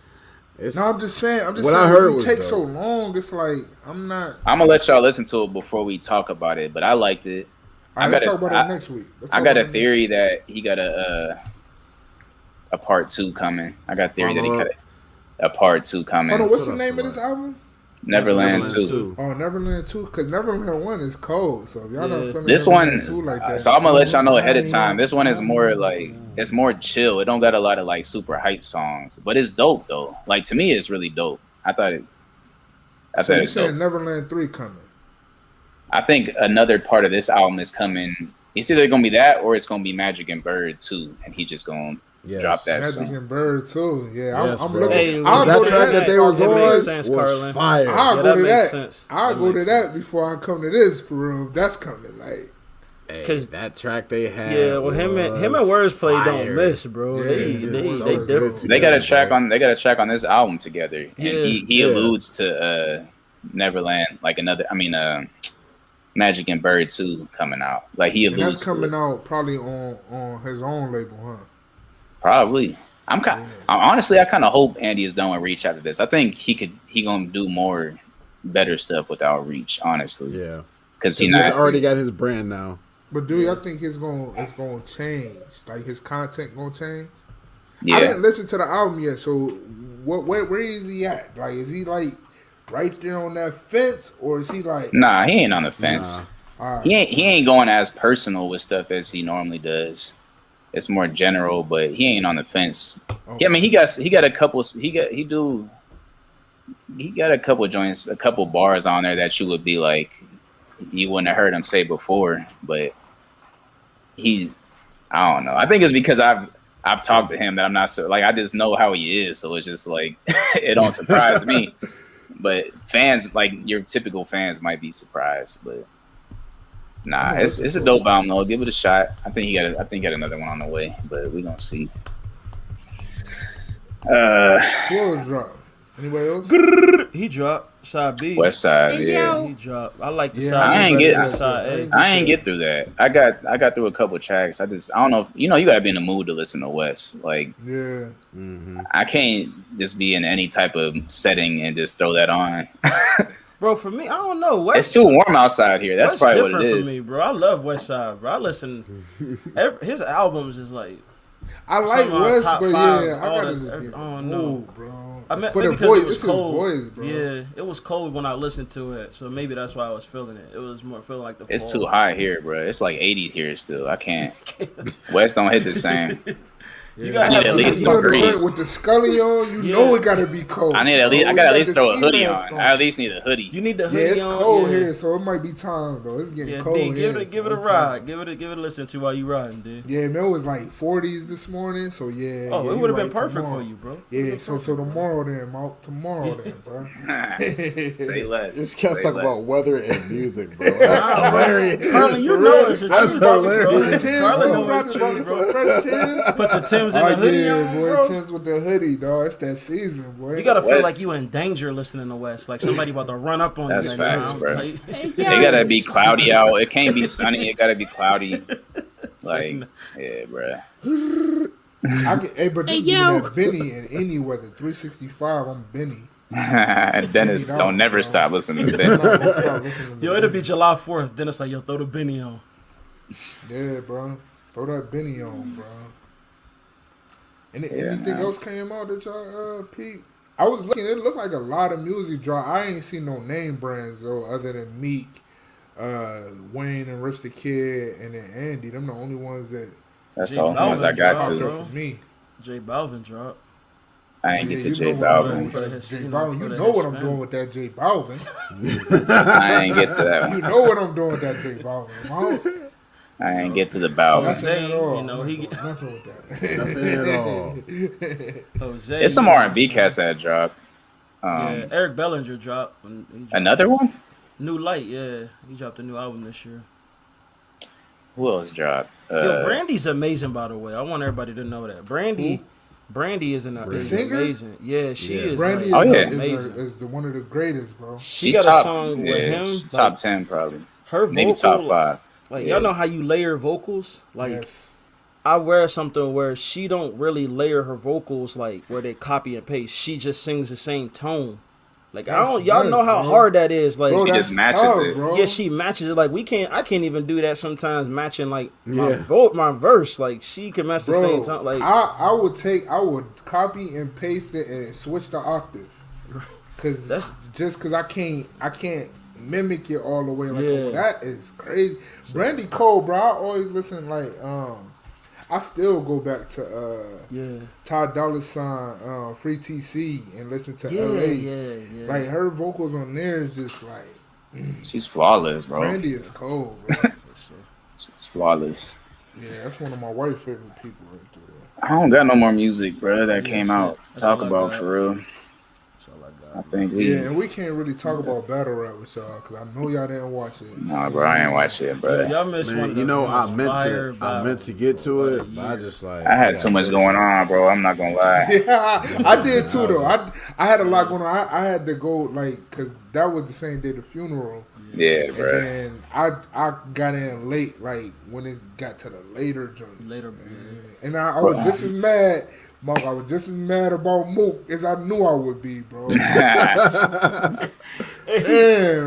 it's No, I'm just saying. What saying, I heard when you was take dope. so long. It's like I'm not. I'm gonna let y'all listen to it before we talk about it, but I liked it. All right, let's talk about that next week. I got a theory that he got a part 2 coming. I got a theory that he got a part 2 coming. Hold on, what's the Shut up, name of boy. this album? Neverland, Neverland 2. Oh, Neverland 2. Because Neverland 1 is cold. So if y'all not Yeah. feeling This Neverland one, 2 like that. so I'm gonna let y'all know ahead of time. This one is more like, it's more chill. It don't got a lot of like super hype songs, but it's dope though. Like to me, it's really dope. I So thought you it's saying dope. Neverland 3 coming? I think another part of this album is coming. It's either gonna be that or it's gonna be Magic and Bird 2, and he just gonna Yes. drop that Magic song. and Bird too. Yeah, Yes, I'm bro. looking. Hey, I'll that go to track that. that they was That on makes was sense, Carlin. fire. I'll Yeah, go that to makes that. sense. I'll That go to makes that sense. before I come to this for real. That's coming. Like, Hey, 'Cause- that track they had. Yeah, well, him and Wordplay don't fire. miss, bro. Yeah, they it's they, so they good. different. They got a Yeah, track bro. on. They got a track on this album together, and Yeah. he Yeah. alludes to Neverland, like another. I mean, Magic and Bird 2 coming out. Like he and alludes that's to it. coming out probably on his own label, huh? Probably. Honestly, I kind of hope Andy is done with Reach after this. I think he gonna do more better stuff without Reach. Honestly, Yeah. because He's already got his brand now. But do y'all think it's gonna change? Like his content gonna change? I yeah. didn't listen to the album yet, so where is he at? Like, is he like right there on that fence, or is he like? Nah, he ain't on the fence. All right. He ain't going as personal with stuff as he normally does. It's more general, but he ain't on the fence. Okay. Yeah, I mean he got a couple. He got a couple joints, a couple bars on there that you would be like, you wouldn't have heard him say before. But I don't know. I think it's because I've talked to him that I'm not so like I just know how he is, so it's just like it don't surprise me. But fans, like your typical fans, might be surprised. But nah, it's a dope album though. Give it a shot. I think he got another one on the way, but we gonna see. Who else dropped? Anybody else? He dropped Side B. West Side, yeah. He dropped. I like the Yeah, Side I B ain't better get- than Side A. I ain't get through that. I got through a couple tracks. I don't know if you gotta be in the mood to listen to West. Like Yeah. I can't just be in any type of setting and just throw that on. Bro, for me, I don't know. West, It's too warm outside here. That's West probably what different it for is. me, bro. I love West Side, bro. I listen. His albums is like I like Some of our West, top but five, yeah, I all gotta the- just be I don't know. old, bro. I mean, For maybe the because voice, it was this is cold. voice, bro. Yeah, it was cold when I listened to it, so maybe that's why I was feeling it. It was more feeling like the It's fall. too hot here, bro. It's like 80 here still. I can't. West don't hit the same. You gotta I need have at a least You on the degrees. joint with the Scully on, you know it gotta be cold. I need at bro. least. I You gotta got at least the throw a ski hoodie mask on. I at least need a hoodie. You need the Yeah, hoodie it's on. cold yeah. here, so it might be time though. It's getting Yeah, cold D, here. give it a so ride. Give it a listen to while you riding, dude. Yeah, man, it was like 40s this morning, so yeah. Oh, yeah, it you would have been right, perfect tomorrow. for you, bro. Yeah, so tomorrow then, Mark. Tomorrow then, bro. Say less. This cats Say talk less. about weather and music, bro. That's hilarious. Carlin, you know it's the That's truth, bro. hilarious. Tim's Carlin too, know bro. it's true, bro. Some fresh Tim's. Put the Timbs in Oh the hoodie yeah, on, boy, bro. Tim's with the hoodie, dog. It's that season, boy. You gotta feel West. like you in danger listening to West, like somebody about to run up on That's you. facts, now. bro. Like, It gotta be cloudy out. It can't be sunny. It gotta be cloudy. Like, yeah, bro. But you can have Benny in any weather. 365, I'm Benny. And Dennis don't never stop listening to I'm Ben. not gonna stop listening to Yo, it'll Benny. be July 4th. Then it's like, yo, throw the Benny on. Yeah, bro. Throw that Benny on, bro. Yeah, Anything man. else came out that y'all peep? I was looking. It looked like a lot of music drop. I ain't seen no name brands though, other than Meek, Wayne, and Rich the Kid, and then Andy. Them the only ones that That's J all the ones I got Balvin popped to. up bro. for me. J Balvin drop. I ain't get to you J know what I'm doing Balvin. with For that his- J you know, Balvin. for You the know what I'm Hispanic. doing with that J Balvin. I ain't get to that You one. know what I'm doing with that J Balvin. Mom. I ain't get to the Balvin. Jose, Nothing at all. you know, he I'm not get- doing nothing with that. Jose. It's some you know, R&B cats that dropped. Yeah, Eric Bellinger dropped. When he dropped Another his- one? New Light, yeah. He dropped a new album this year. Who else dropped? Yo, Brandy's amazing, by the way. I want everybody to know that. Brandy is is singer? amazing. Yeah, she is. Brandy like, Oh, yeah. amazing. is the one of the greatest, bro. She got a song with him. she's Like, top 10 probably. her Maybe vocal, top 5. like Yeah. y'all know how you layer vocals. Like Yes. I wear something where she don't really layer her vocals like where they copy and paste. She just sings the same tone. Like I don't, y'all Yes, know how bro. hard that is. Like Bro, She that's just matches tough, it. bro. yeah, she matches it. Like I can't even do that sometimes. Matching like my Yeah. my verse. Like she can match the Bro, same time. Like I would copy and paste it and switch the octave, cause I can't mimic it all the way. Like Yeah. that is crazy. Brandy Cole, bro. I always listen like I still go back to yeah, Ty Dolla $ign, Free TC, and listen to yeah, LA. yeah. Like her vocals on there is just like She's flawless, bro. Brandy is cold, bro. She's flawless. Yeah, that's one of my wife's favorite people right there. I don't got no more music, bro, that came that's out it. to That's talk all I about got. for real. That's all I I got. think Yeah, and we can't really talk about battle rap with y'all because I know y'all didn't watch it. Nah, bro, I ain't watch it, bro. Yeah, y'all missed one Man, of you the know, I most meant fire to battles, get to bro, it, of the but I year. just like I had too much going on, bro. I'm not gonna lie. Yeah, I did too though. I had a lot going on. I had to go like because that was the same day the funeral, Yeah, and bro. then I got in late, like when it got to the later joints. Later, And I was just as mad. Mark, I was just as mad about Mook as I knew I would be, bro. Damn,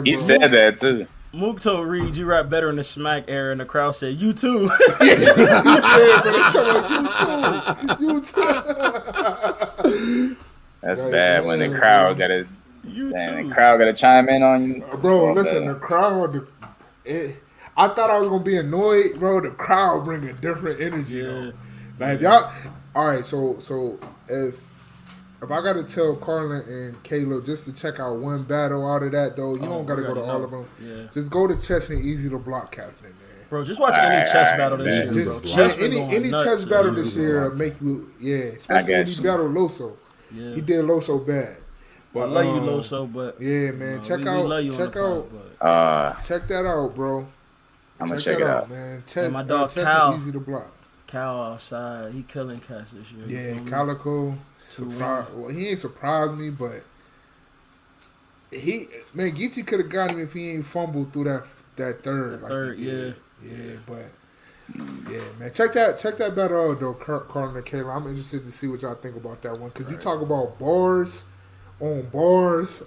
He bro. said that too. Mook told Reed, "You rap better in the smack era," and the crowd said, "You too." Yeah, but they talking about you too. That's Like, bad when the man, crowd gotta, You damn, too. the crowd gotta chime in on you. Bro, Well, listen, bad. the crowd. I thought I was gonna be annoyed, bro. The crowd bring a different energy, though. Like if y'all, all right. So if I gotta tell Carlin and Caleb just to check out one battle out of that, though, you don't gotta go to all of them. Yeah. Just go to Chess and Easy to Block Captain, man. Bro, just watch any chess battle this man. year, bro. Just Chess been any going nuts chess this battle year. this year make you especially when got he you. battled Loso. Yeah. He did Loso bad. I love you, Loso, but Yeah, man. we love you on the pod, but Check that out, bro. I'm gonna check it out. man. Chess, And my dog Chess Cal. is Easy to Block. Cal outside, he killing cats this year. you Yeah, feel me? Calico. Well, he ain't surprised me, but Geechee could have got him if he ain't fumbled through that third. The third, he did. yeah. Yeah, but yeah, man. Check that battle out though, Carlin and Kayla. I'm interested to see what y'all think about that one because you talk about bars on bars.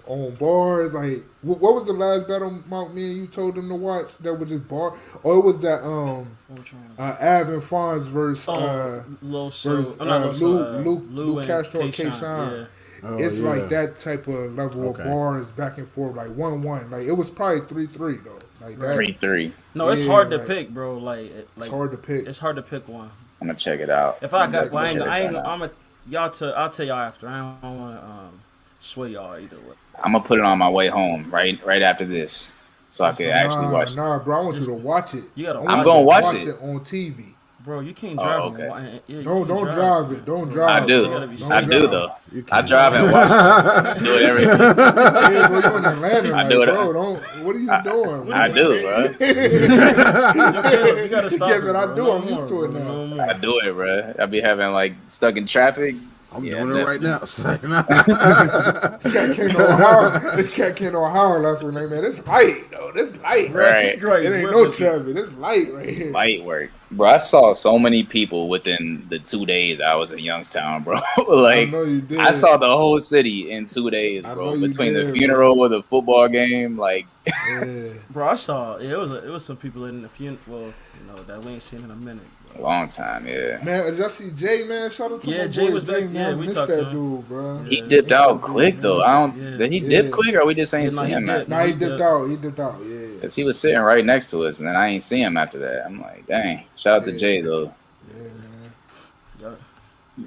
Like, what was the last battle, Mount, me and you told them to watch? That was just bar. Or it was that Av and Fonz versus Lou Castro and K-Shine. Oh, It's yeah. like that type of level of bars back and forth, like 1-1. Like, it was probably 3-3 though. Like that. 3-3. No, it's Yeah, hard to like- pick, bro. Like It's hard to pick. It's hard to pick one. I'm gonna check it out. If I I'm got, gonna check it I'm out. a I'll tell y'all after. I don't want to sway y'all either way. I'm gonna put it on my way home right after this, so I can actually watch it. Nah, bro, I want you to watch it. You gotta I watch want I'm gonna you to watch watch it. it on TV. Bro, you can't Oh, drive. okay. Don't drive it. Don't drive. I do. bro. Don't I do drive. though. I drive and watch it. Do it every. Yeah, bro, you in Atlanta, I like, do it. bro, don't. What are you doing? I do, bro. You gotta stop. Yeah, it, but I bro. do. No I'm used to more, it bro. now. No more. I do it, bro. I be having like stuck in traffic. I'm Yeah, doing it right now. It's like, nah. This cat came to Ohio. This cat came to Ohio last week. Like, man, this light though. This light. Right. Right. It ain't no traffic. This light right here. Light work, bro. I saw so many people within the 2 days I was in Youngstown, bro. Like, I know you did. I saw the whole city in 2 days, I bro. know you Between the did, funeral with the football game, like, Yeah. Bro, I saw it was some people in the funeral. Well, that we ain't seen in a minute. a long time. Yeah, Man, did y'all see Jay, man? Shout out to Yeah, my Jay boy was Jay, back. man. Yeah, I we missed talked to that him. dude, bro. he dipped out quick though. I don't. Yeah. Did he dip Yeah. quick or we just ain't Yeah, no, see he him? did. Nah, he dipped out. He dipped out, yeah. Cause he was sitting right next to us, and then I ain't see him after that. I'm like, dang. Shout out to Jay though. Yeah, man.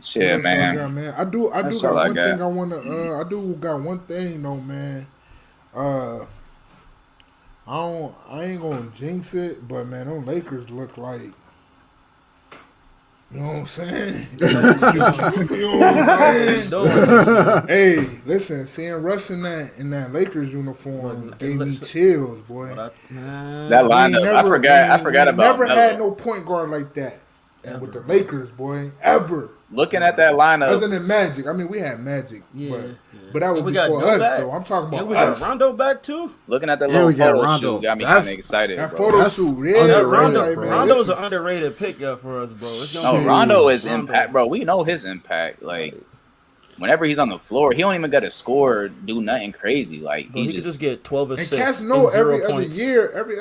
Shit, That's all I man. got, man. I do That's got all I one got. thing I wanna I do got one thing though, man. I ain't gonna jinx it, but man, them Lakers look like, you know what I'm saying? You know what I'm saying? Hey, listen, seeing Russ in that Lakers uniform gave me chills, boy. That We lineup, I forgot about Never had Melo. no point guard like that. And with the Lakers, boy, ever. Looking at that lineup, Other than Magic. I mean, we had Magic, but that was And we got before Joe us, back. though. I'm talking Yeah, about we got us. Rondo back too. looking at that Yeah, little we got photo Rondo. shoot got me That's- kind of excited, That bro. photo That's shoot, underrated, yeah, Rondo, like, man, Rondo's this an is- underrated pick for us, bro. It's No, gonna be Rondo is Rondo. impact, bro. We know his impact. Like, whenever he's on the floor, he don't even got to score or do nothing crazy. Like, Bro, he could just get 12 And assists. cats know and 0 every points.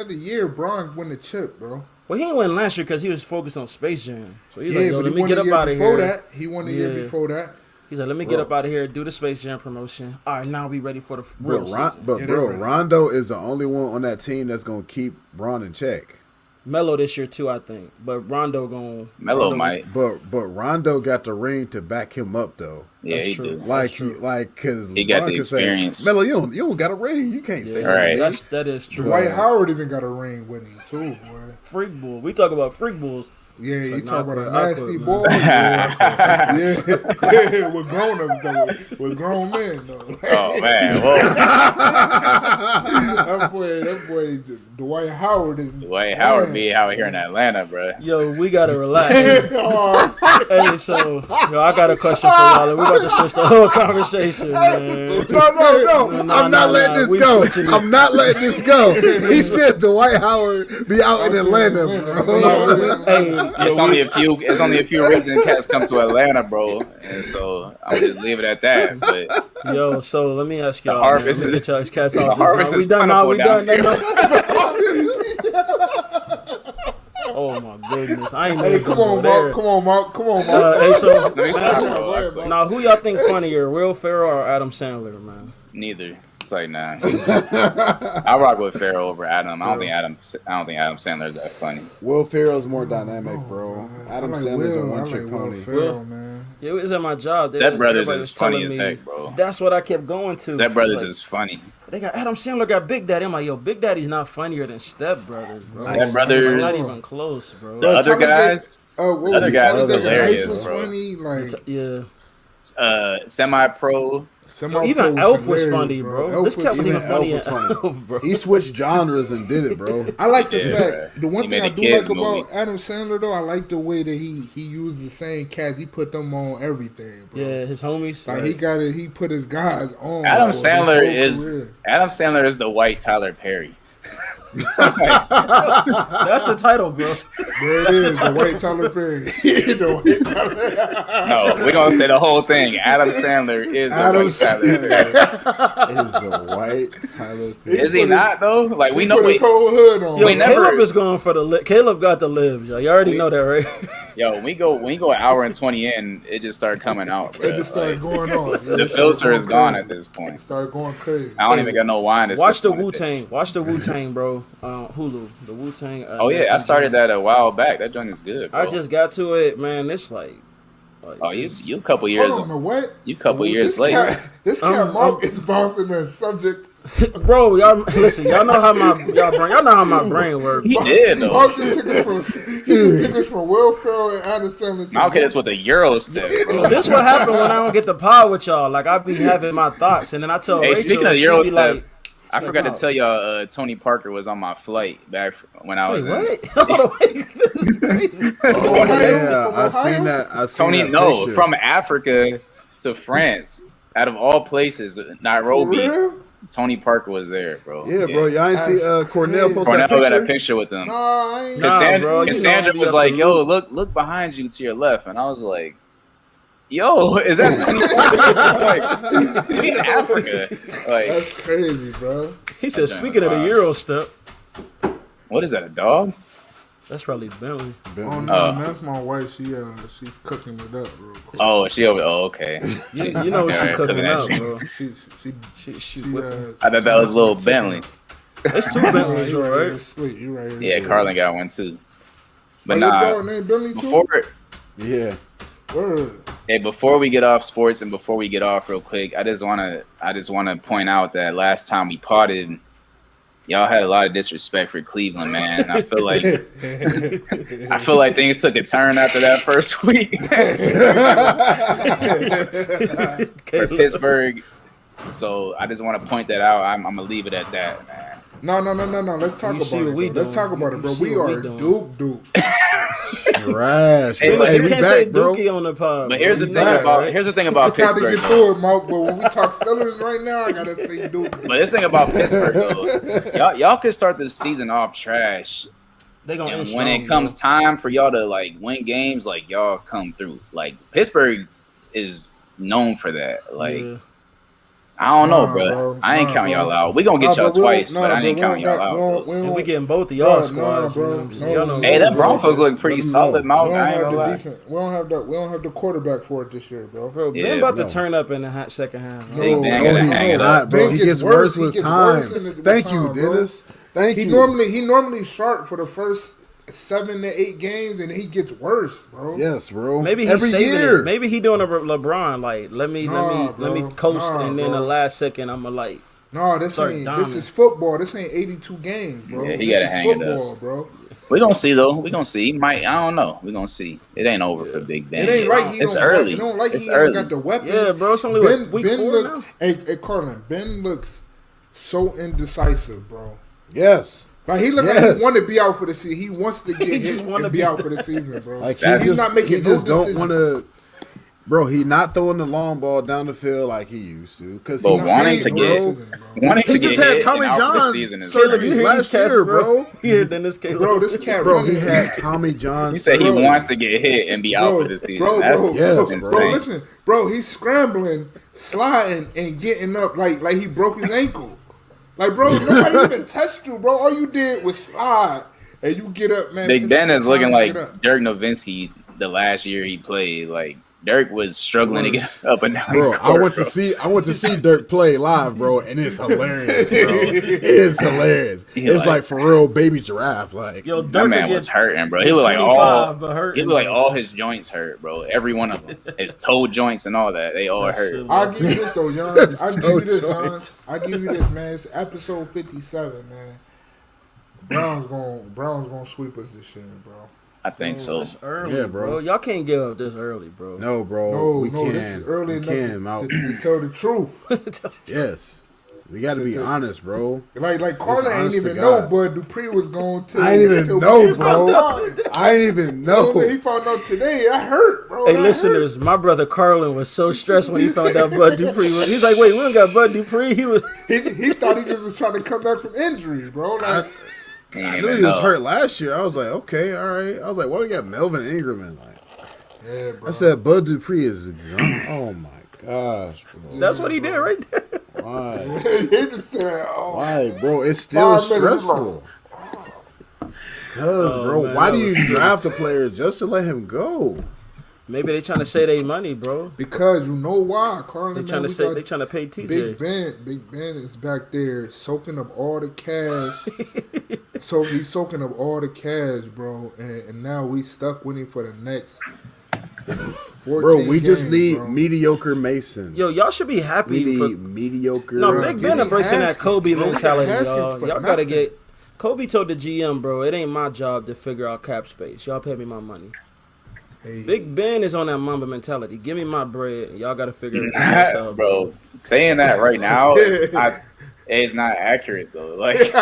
other year, Bron win the chip, bro. Well, he didn't win last year because he was focused on Space Jam. So he's Yeah, like, yo, but let he me won get the up year out of before here. that. He won the year Yeah. before that. He's like, let me get up out of here, do the Space Jam promotion. All right, now we ready for the real But, season. Yeah, they're ready. Rondo is the only one on that team that's gonna keep Bron in check. Melo this year too, I think. But Rondo going Melo might. But Rondo got the ring to back him up though. Yeah, That's he true. do. Like because He got the experience. Melo, you don't got a ring. You can't say Right. that. That is true. Dwight Howard even got a ring with him too, boy. Freak bull. We talk about freak bulls. Yeah, It's you like, talk nah, about a I nasty quit, boy. Yeah, yeah, with grown ups though, with grown men though. Oh man, whoa. that boy, Dwight Howard is. Dwight Howard be out here in Atlanta, bro. Yo, we gotta relax. Oh, Hey, so yo, I got a question for y'all. And we about to switch the whole conversation, man. No. Nah, I'm not letting this we go. switching it. I'm not letting this go. He said Dwight Howard be out in Atlanta, bro. Hey, It's only a few. It's only a few reasons cats come to Atlanta, bro. And so I'm just leave it at that. But yo, so let me ask y'all. The harvest man. Let me is- get y'all's cats the off. harvest We is done now. We plentiful done. down Oh my goodness, I ain't know hey, this come gonna on, go Mark. there. Come on, Mark. Come on, Mark. Hey, so Let me stop, Go bro. ahead, bro. now who y'all think funnier, Will Ferrell or Adam Sandler, man? Neither. It's like nah. I rock with Farrell over Adam. I don't think Adam Sandler's that funny. Will Ferrell's more dynamic, bro. Adam I like Sandler's a Will. one trick I like Will pony. Ferrell, man. Yeah, it was at my job. Step Brothers Everybody is was telling funny as me, heck, bro. That's what I kept going to. Step Brothers Like, is funny. They got Adam Sandler got Big Daddy. I'm like, yo, Big Daddy's not funnier than Step Brothers, bro. Step Brothers- not even close, bro. The other Talladega- guys, what other was it? guys is Talladega hilarious, Nights was bro. funny. Like Yeah, semi-pro. yo, even Elf was funny, bro. This cat was even even funny Elf as was funny. Elf, bro. He switched genres and did it, bro. I like the Yeah, fact. The one He thing made I a do kids like about movie. Adam Sandler though, I like the way that he used the same cast. He put them on everything, bro. Yeah, his homies. Like he got it. He put his guys on. Adam for his Sandler whole is career. Adam Sandler is the white Tyler Perry. That's the title, bro. There it is, the white Tyler Perry. The white Tyler Perry. No, we're gonna say the whole thing. Adam Sandler is Adam the white Tyler Perry. Is the white Tyler Perry. Is he not though? Like we He know put his whole hood on. Yo, We never- Caleb is going for the Caleb got the libs, yo. You already know that, right? Yo, when we go an hour and 20 in, it just started coming out, bro. It just started going on. The filter is gone at this point. It started going crazy. I don't even got no wine. to Watch sip the on it. Wu-Tang. Watch the Wu-Tang, bro. Hulu. The Wu-Tang. Oh yeah, I started that a while back. That joint is good, bro. I just got to it, man. It's like Oh, you a couple years. Hold on, the what? You couple years This later. cat Mark is bouncing the subject. bro, y'all listen. Y'all know how my brain works. He did though. Mark just took us from Will Ferrell and Adam Sandler. to- Okay, that's with the Euro step, bro. This what happened when I don't get the pod with y'all. Like I be having my thoughts, and then I tell Hey, Rachel, speaking of she Euro be step, like, I forgot to tell y'all. Tony Parker was on my flight back when I was. "Wait, what? Hold on, wait, this is crazy." Oh yeah, From I've Ohio? seen that. I've seen Tony, that no, picture. from Africa to France, out of all places, For Nairobi. real? Tony Parker was there, bro. Yeah, bro. Y'all ain't see Cornell crazy. post Cornell that got picture? a picture with them. Nah, I ain't. Nah, Cassandra, bro, you know Cassandra me was up like, the "Yo, loop." look behind you to your left," and I was like, "Yo, is that Tony Parker?" Like, we in Africa. Like, That's crazy, bro. He said, That "Speaking of the wow. Euro step, what is that? A dog? that's probably Bentley." Oh no, that's my wife. She cooking it up, bro. Oh, she over. Oh, okay. You know what she Alright, cooking cooking that up, shit. bro. She whipping. I thought that was a little Bentley. It's two Bentleys, You right? Sweet, you right. Yeah, Carlin got one too. But Your nah, dog named Bentley too. before Yeah. Word. hey, before we get off sports and before we get off real quick, I just wanna point out that last time we potted, y'all had a lot of disrespect for Cleveland, man. I feel like things took a turn after that first week for Pittsburgh. So I just want to point that out. I'm gonna leave it at that, man. No. Let's talk You see about what it. we Bro. Let's doing. talk about it, You bro. see We what we are doing. Duke. Trash. Hey, bro. but Hey, You we can't say back, bro. Dookie on the pod. But bro. here's the You thing back, about right? I'm trying to Pittsburgh. get though. through it, Mark. But when we talk Steelers right now, I gotta say Duke. But this thing about Pittsburgh, though, y'all could start the season off trash, They gonna and end when strong, it comes time for y'all to like win games, like y'all come through. Like Pittsburgh is known for that. bro. Like Yeah. I don't know, Nah, bro. bro. I ain't Nah, counting bro. y'all out. We gonna get y'all twice, but I ain't counting y'all out. bro. And we getting both of y'all Nah, squads. bro. You know what I'm saying? No, Y'all know Hey, that bro. Broncos look pretty Let 'em solid, know. Mount. We I don't ain't have gonna the lie. defense. We don't have the quarterback for it this year, bro. Bro, Yeah, Ben about bro. to turn up in the second half. Big Ben No, gotta he's hang it not, up. bro. Ben He gets gets worse. worse He with gets time. worse in the Thank time, you, bro. Dennis. Thank He you. normally sharp for the first 7 to 8 games, and he gets worse, bro. Yes, bro. Maybe he's Every saving year. it. Maybe he doing a LeBron. Like, let me Nah, coast, bro. and then Nah, the bro. last second, I'ma like. No, this Start ain't. dominant. This is football. This ain't 82 games, bro. Yeah, he This gotta is hang it up. football, bro. We gonna see though. We gonna see. He might. I don't know. We gonna see. It ain't over for Big Ben. It ain't yet. like he It's don't early. Got, it don't like It's he ain't early. got the weapons. Yeah, bro. It's only week 4 looks, now. Hey, Carlin. Ben looks so indecisive, bro. Yes. Like he look like Yes. he want to be out for the season. He wants to get He hit just wanna and be be out for the season, bro. Like he's not making he no just don't decisions. want to. Bro, he not throwing the long ball down the field like he used to. Cause But he wanting to can't, get- bro. Wanting He to just get had hit Tommy and out for the John season is Caleb, crazy. you hear last these cats, year, bro? bro. You hear Dennis Caleb? Bro, this cat Bro, running. he had Tommy John. He said he Bro. wants to get hit and be out for the season. That's yes, insane. bro. Listen, bro, he's scrambling, sliding, and getting up like he broke his ankle. Like, bro, nobody even touched you, bro. All you did was slide, and you get up, man. Big It's Ben is time looking to like get up. Dirk Nowitzki the last year he played. Like Dirk was struggling to get up and down. Bro, the I court, went to see Dirk play live, bro, and it's hilarious, bro. It is hilarious. He It's like- like for real baby giraffe. Like, Yo, That Dirk man again. was hurting, bro. He get was like 25, but all. hurting, He was like bro. all his joints hurt, bro. Every one of them, his toe joints and all that, they all That's hurt. silly. I'll give you this though, Jan. I'll give you this, Jan. joints. I'll give you this, man. It's episode 57, man. Browns gonna sweep us this year, bro. I think so. It's early, Yeah, bro. bro. Y'all can't give up this early, bro. no, bro, No, we no, can. this is early we enough can, Mount. to tell the truth. Yes, we got to be honest, bro. Like Carla ain't honest to even know God. Bud Dupree was going to. I didn't even know, bro. I didn't even He know. found out today. I hurt, bro. Hey, That listeners, my brother Carlin was so stressed when he found out Bud Dupree was. He's like, wait, we don't got Bud Dupree. He was. hurt. He thought he just was trying to come back from injury, bro. Like, He ain't I knew even he was know. hurt last year. I was like, okay, all right. I was like, why we got Melvin Ingram in? Like, Yeah, bro. I said, Bud Dupree is gone. Oh my gosh, bro. That's what he did right there. Why? He just said, "Oh, Why, bro? It's still 5 minutes, stressful. Cause, bro, man, why that do you was sick. draft a player just to let him go? Maybe they trying to save their money, bro. because you know why, Carlin. They man, trying to we say got they trying to pay TJ. Big Ben is back there soaking up all the cash. So he's soaking up all the cash, bro, and now we stuck with him for the next 14 Bro, we just games, need bro. mediocre Mason. Yo, y'all should be happy We for need mediocre. no Bro, Big give Ben me embracing that Haskins, Kobe bro. mentality, Haskins y'all. for Y'all gotta nothing. get. Kobe told the GM, bro, it ain't my job to figure out cap space. Y'all pay me my money. Hey, Big Ben is on that Mamba mentality. Give me my bread. And y'all gotta figure everything else out, Bro, saying that right now is not accurate though. Like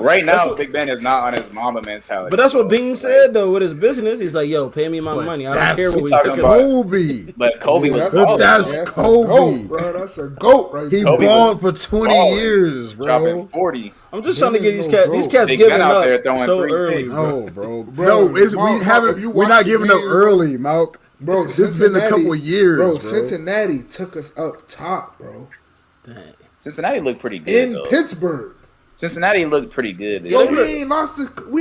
right now, Big Ben is not on his mama mentality. But that's what bro. Bean said though with his business. He's like, "Yo, pay me my money. I don't care what we talking do." about. Kobe. But Kobe was that's, balling. That's bro. a Kobe. goat, bro. That's a goat right He there. Kobe balled was for 20 balling. years, bro. Dropping 40. I'm just Ben trying to get is these no cats. goat. These cats Big giving Ben out up there throwing so 3 early, picks. bro. No, bro. Bro, No, it's, Mark, we haven't. if you We're watch not the giving game, up early, Malk. Bro, This has been a couple of years, bro. Cincinnati took us up top, bro. Dang. Cincinnati looked pretty good In though. Pittsburgh. Cincinnati looked pretty good. Bro, they we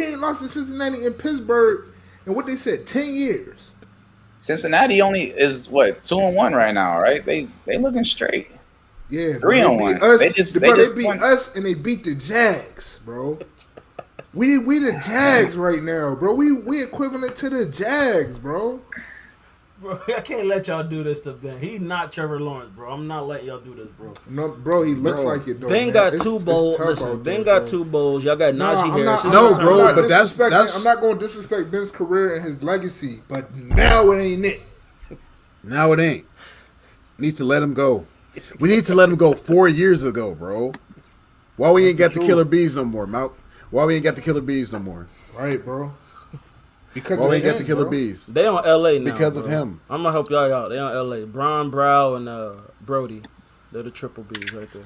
ain't lost to Cincinnati in Pittsburgh in what they said 10 years. Cincinnati only is what 2-1 right now, right? They looking straight. Yeah, 3-1. Us, They just beat won. us and they beat the Jags, bro. We the Jags right now, bro. We equivalent to the Jags, bro. Bro, I can't let y'all do this to Ben. He's not Trevor Lawrence, bro. I'm not letting y'all do this, bro. No, bro, he looks Bro. like it though. Ben man. got It's- 2 it's bowls. tough Listen, out Ben there, got bro. 2 bowls. Y'all got Najee I'm Harris. not, No, It's bro, time. I'm but not that's- disrespecting- I'm not going to disrespect Ben's career and his legacy, but now it ain't it. Now it ain't. Need to let him go. We need to let him go 4 years ago, bro. Why we ain't got the true. killer bees no more, Malk? Why we ain't got the killer bees no more? Right, bro. Because Why we ain't got him, the killer bro. bees? They on LA now. Because of bro. him. I'm gonna help y'all out. They on LA. Brian Brow and Brody. They're the triple B's right there.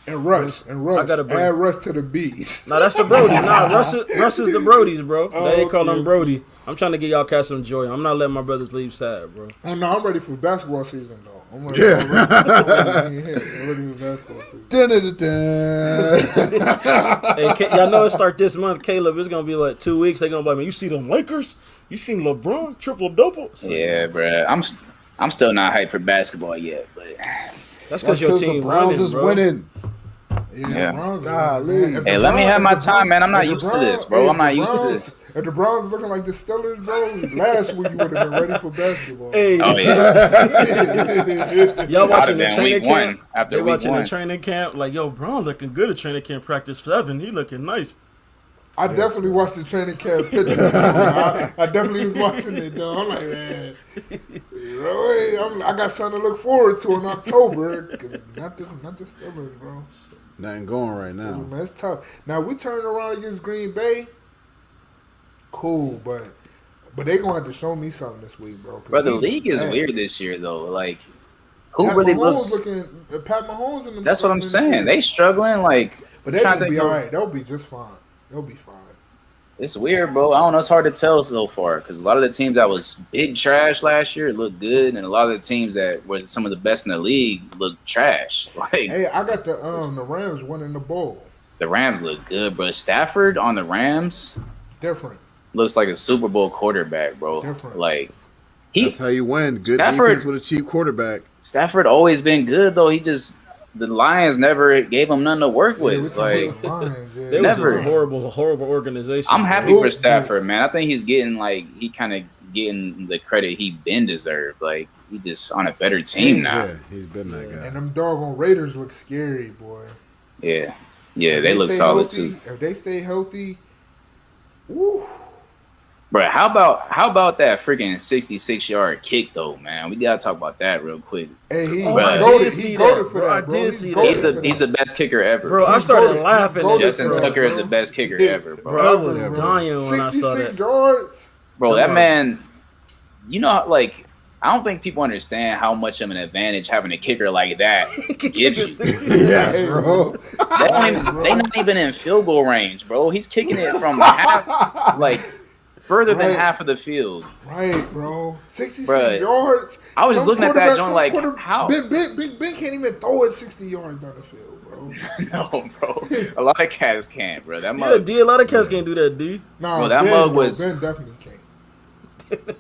And Russ. I gotta bring- Add Russ to the bees. No, that's the Brody. Nah, Russ is the Brodies, bro. They call okay, them Brody. I'm trying to get y'all cats some joy. I'm not letting my brothers leave sad, bro. Oh, no, I'm ready for basketball season, though. I'm ready, Yeah. I'm ready for basketball season. Dun-dun-dun-dun. Hey, y'all know it start this month, Caleb. It's gonna be like 2 weeks. They gonna be like, man, you see them Lakers? You seen LeBron triple double? Yeah, bro. I'm still not hyped for basketball yet, but That's because your team the Browns running, is bro. winning. Yeah, Yeah. the Browns. Golly. If Hey, the let me Browns- have if my the time, man. I'm not if the used to Browns- this, bro. hey, I'm not if the used to Browns- this. If the Browns looking like the Steelers, bro, last week you would have been ready for basketball. Hey, Oh yeah. y'all watching the been training week 1 camp? after They week watching 1. the training camp. Like, yo, Brown looking good at training camp practice 7. He looking nice. I definitely watched the training camp pictures. I definitely was watching it, though. I'm like, man, really? I got something to look forward to in October. 'Cause not the Steelers, bro. Nothing going right now. Man, it's tough. Now we turn around against Green Bay. Cool, but they gonna have to show me something this week, bro. 'Cause Bro, the we league is bad. weird this year though. Like, who Pat really Mahomes looks? Pat Mahomes and them. That's what I'm struggling saying. this year. They struggling. Like, But I'm they trying gonna to be think all of- right. They'll be just fine. They'll be fine. It's weird, bro. I don't know. It's hard to tell so far because a lot of the teams that was big trash last year look good, and a lot of the teams that were some of the best in the league look trash. Like, Hey, I got the Rams winning the bowl. the Rams look good, bro. Stafford on the Rams Different. looks like a Super Bowl quarterback, bro. Different. Like, That's how you win. Good Stafford- defense with a cheap quarterback. Stafford always been good though. The Lions never gave him nothing to work Yeah, we with. talking Like, about the Lions, yeah. They Never. was a horrible organization. I'm happy Dude, for Stafford, man. I think he's getting he kind of getting the credit he been deserved. Like, he just on a better team now. Yeah, he's been that guy. And them doggone Raiders look scary, boy. Yeah, If they look stay solid healthy, too. If they stay healthy, woo. Bro, how about that freaking 66-yard kick though, man? We gotta talk about that real quick. Hey, he Oh, I goated. did see He that, goated for bro. I that, bro. did He's see that. goated He's for the best kicker ever. Bro, I He's started goated. laughing He's at goated this, Justin for bro. Tucker is the best kicker ever, bro. Bro, I was Bro. dying when I saw 66 that. yards. Bro, that man, you know, like, I don't think people understand how much of an advantage having a kicker like that gives you. Yes, bro. They not even in field goal range, bro. He's kicking it from half, like further than half of the field. Right, bro. 66 Bruh. yards. I was just looking at that joint like, how? Big Ben can't even throw it 60 yards down the field, bro. No, bro. A lot of cats can't, bro. That Yeah, mug, D. A lot of cats can't do that, D. Nah, Bro, that Ben, mug bro, was- Ben definitely can't.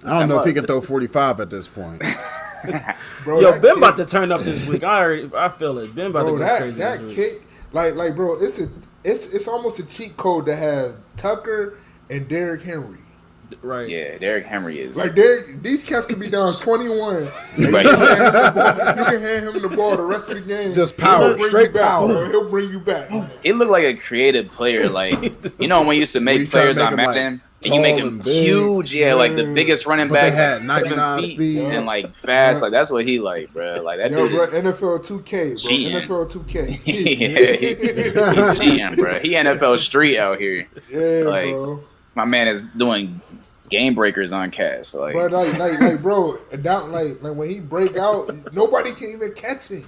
I don't know if he can throw 45 at this point. Bro, Yo, that Ben kick- about to turn up this week. I feel it. Ben about Bro, to go that crazy that this week. kick, like, bro, it's almost a cheat code to have Tucker and Derrick Henry. Right. yeah, Derrick Henry is. Like, these cats could be down 21. And Right. you can hand him the ball the rest of the game. Just power, He'll bring straight you back, power. bro. He'll bring you back. He looked like a creative player. Like, you know, when we used to You make try to players make on him, like, Madden, and you make tall him and big. huge, like the biggest running But they back, had like 99 7 feet, speed. and like fast. Like that's what he like, bro. Like that Yo, dude bro, is. NFL 2K, bro. cheating. NFL 2K. Yeah, he cheating, bro. He NFL street out here. Yeah, Like, bro. My man is doing game breakers on cast. Like, But like, bro, down, like when he break out, nobody can even catch him.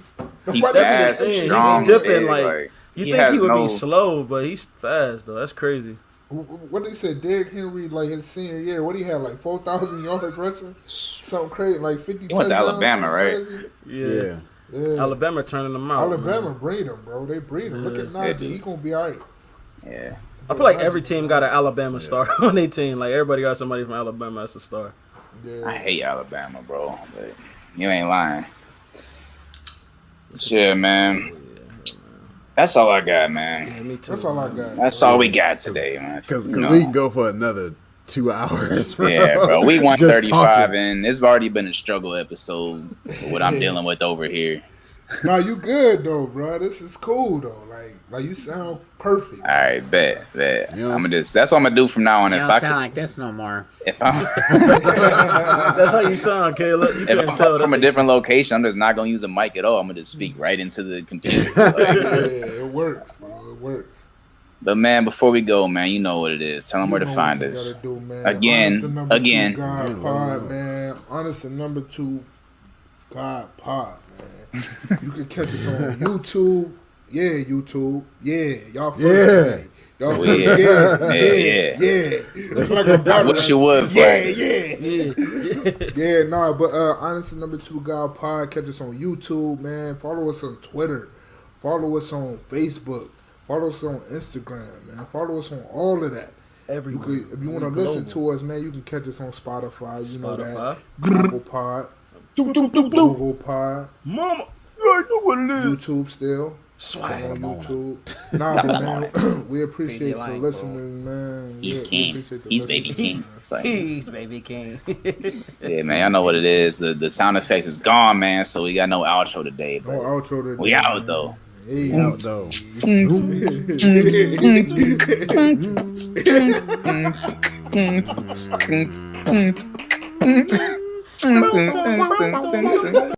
he Nobody fast, thing. He be strong, dipping, big, like, You he think he has would no- be slow, but he's fast though. That's crazy. What did he say? Derrick Henry, like his senior year, what he had, like 4,000 yards rushing, something crazy, like 50. He went to touchdowns, Alabama, right? crazy. Yeah. Yeah. Alabama turning them out. Alabama man. breed him, bro. They breed him. Look at Najee. do. He gonna be all right. Yeah. I feel like every team got an Alabama star on their team. Like everybody got somebody from Alabama as a star. Yeah. I hate Alabama, bro. But you ain't lying. Yeah, man. That's all I got, man. Yeah, me too. That's all I got. That's all we got today, man. Because You know. we can go for another 2 hours. Bro. Yeah, bro. We Just 135 talking. and it's already been a struggle episode for what I'm dealing with over here. No, you good though, bro. This is cool though. Like you sound perfect. All right, bet. You know, I'm gonna just that's what I'm gonna do from now on. You If don't I sound could, like this no more. if I'm That's how you sound, Caleb. You if can't I'm tell. from That's a different location, I'm just not gonna use a mic at all. I'm gonna just speak right into the computer. Like, Yeah, it works, bro. It works. but man, before we go, man, you know what it is. Tell them where You to know find what you us. gotta do, man. Again, Honest to number again. 2 God Pod, man. Honest to number 2 God Pod, man. You can catch us on YouTube. Yeah, YouTube. Yeah, y'all. Yeah. Y'all. Yeah. Yeah. It's like a I battle. wish you would, Yeah, Frank. yeah. Yeah, nah, but honest to number 2 God Pod, catch us on YouTube, man. Follow us on Twitter. Follow us on Facebook. Follow us on Instagram, man. Follow us on all of that. everywhere. If you want to listen to us, man, you can catch us on Spotify. You know Spotify. that. Apple Pod. Google Pod. Mama, I know what it is. YouTube still. Swag. On YouTube. Nah, but man, we appreciate the life, listening, man. He's We king. appreciate the He's listening. baby king. It's like, Peace, baby king. yeah, man, I know what it is. The sound effects is gone, man. So we got no outro today. No But outro today. we out man. though. Hey. Out though.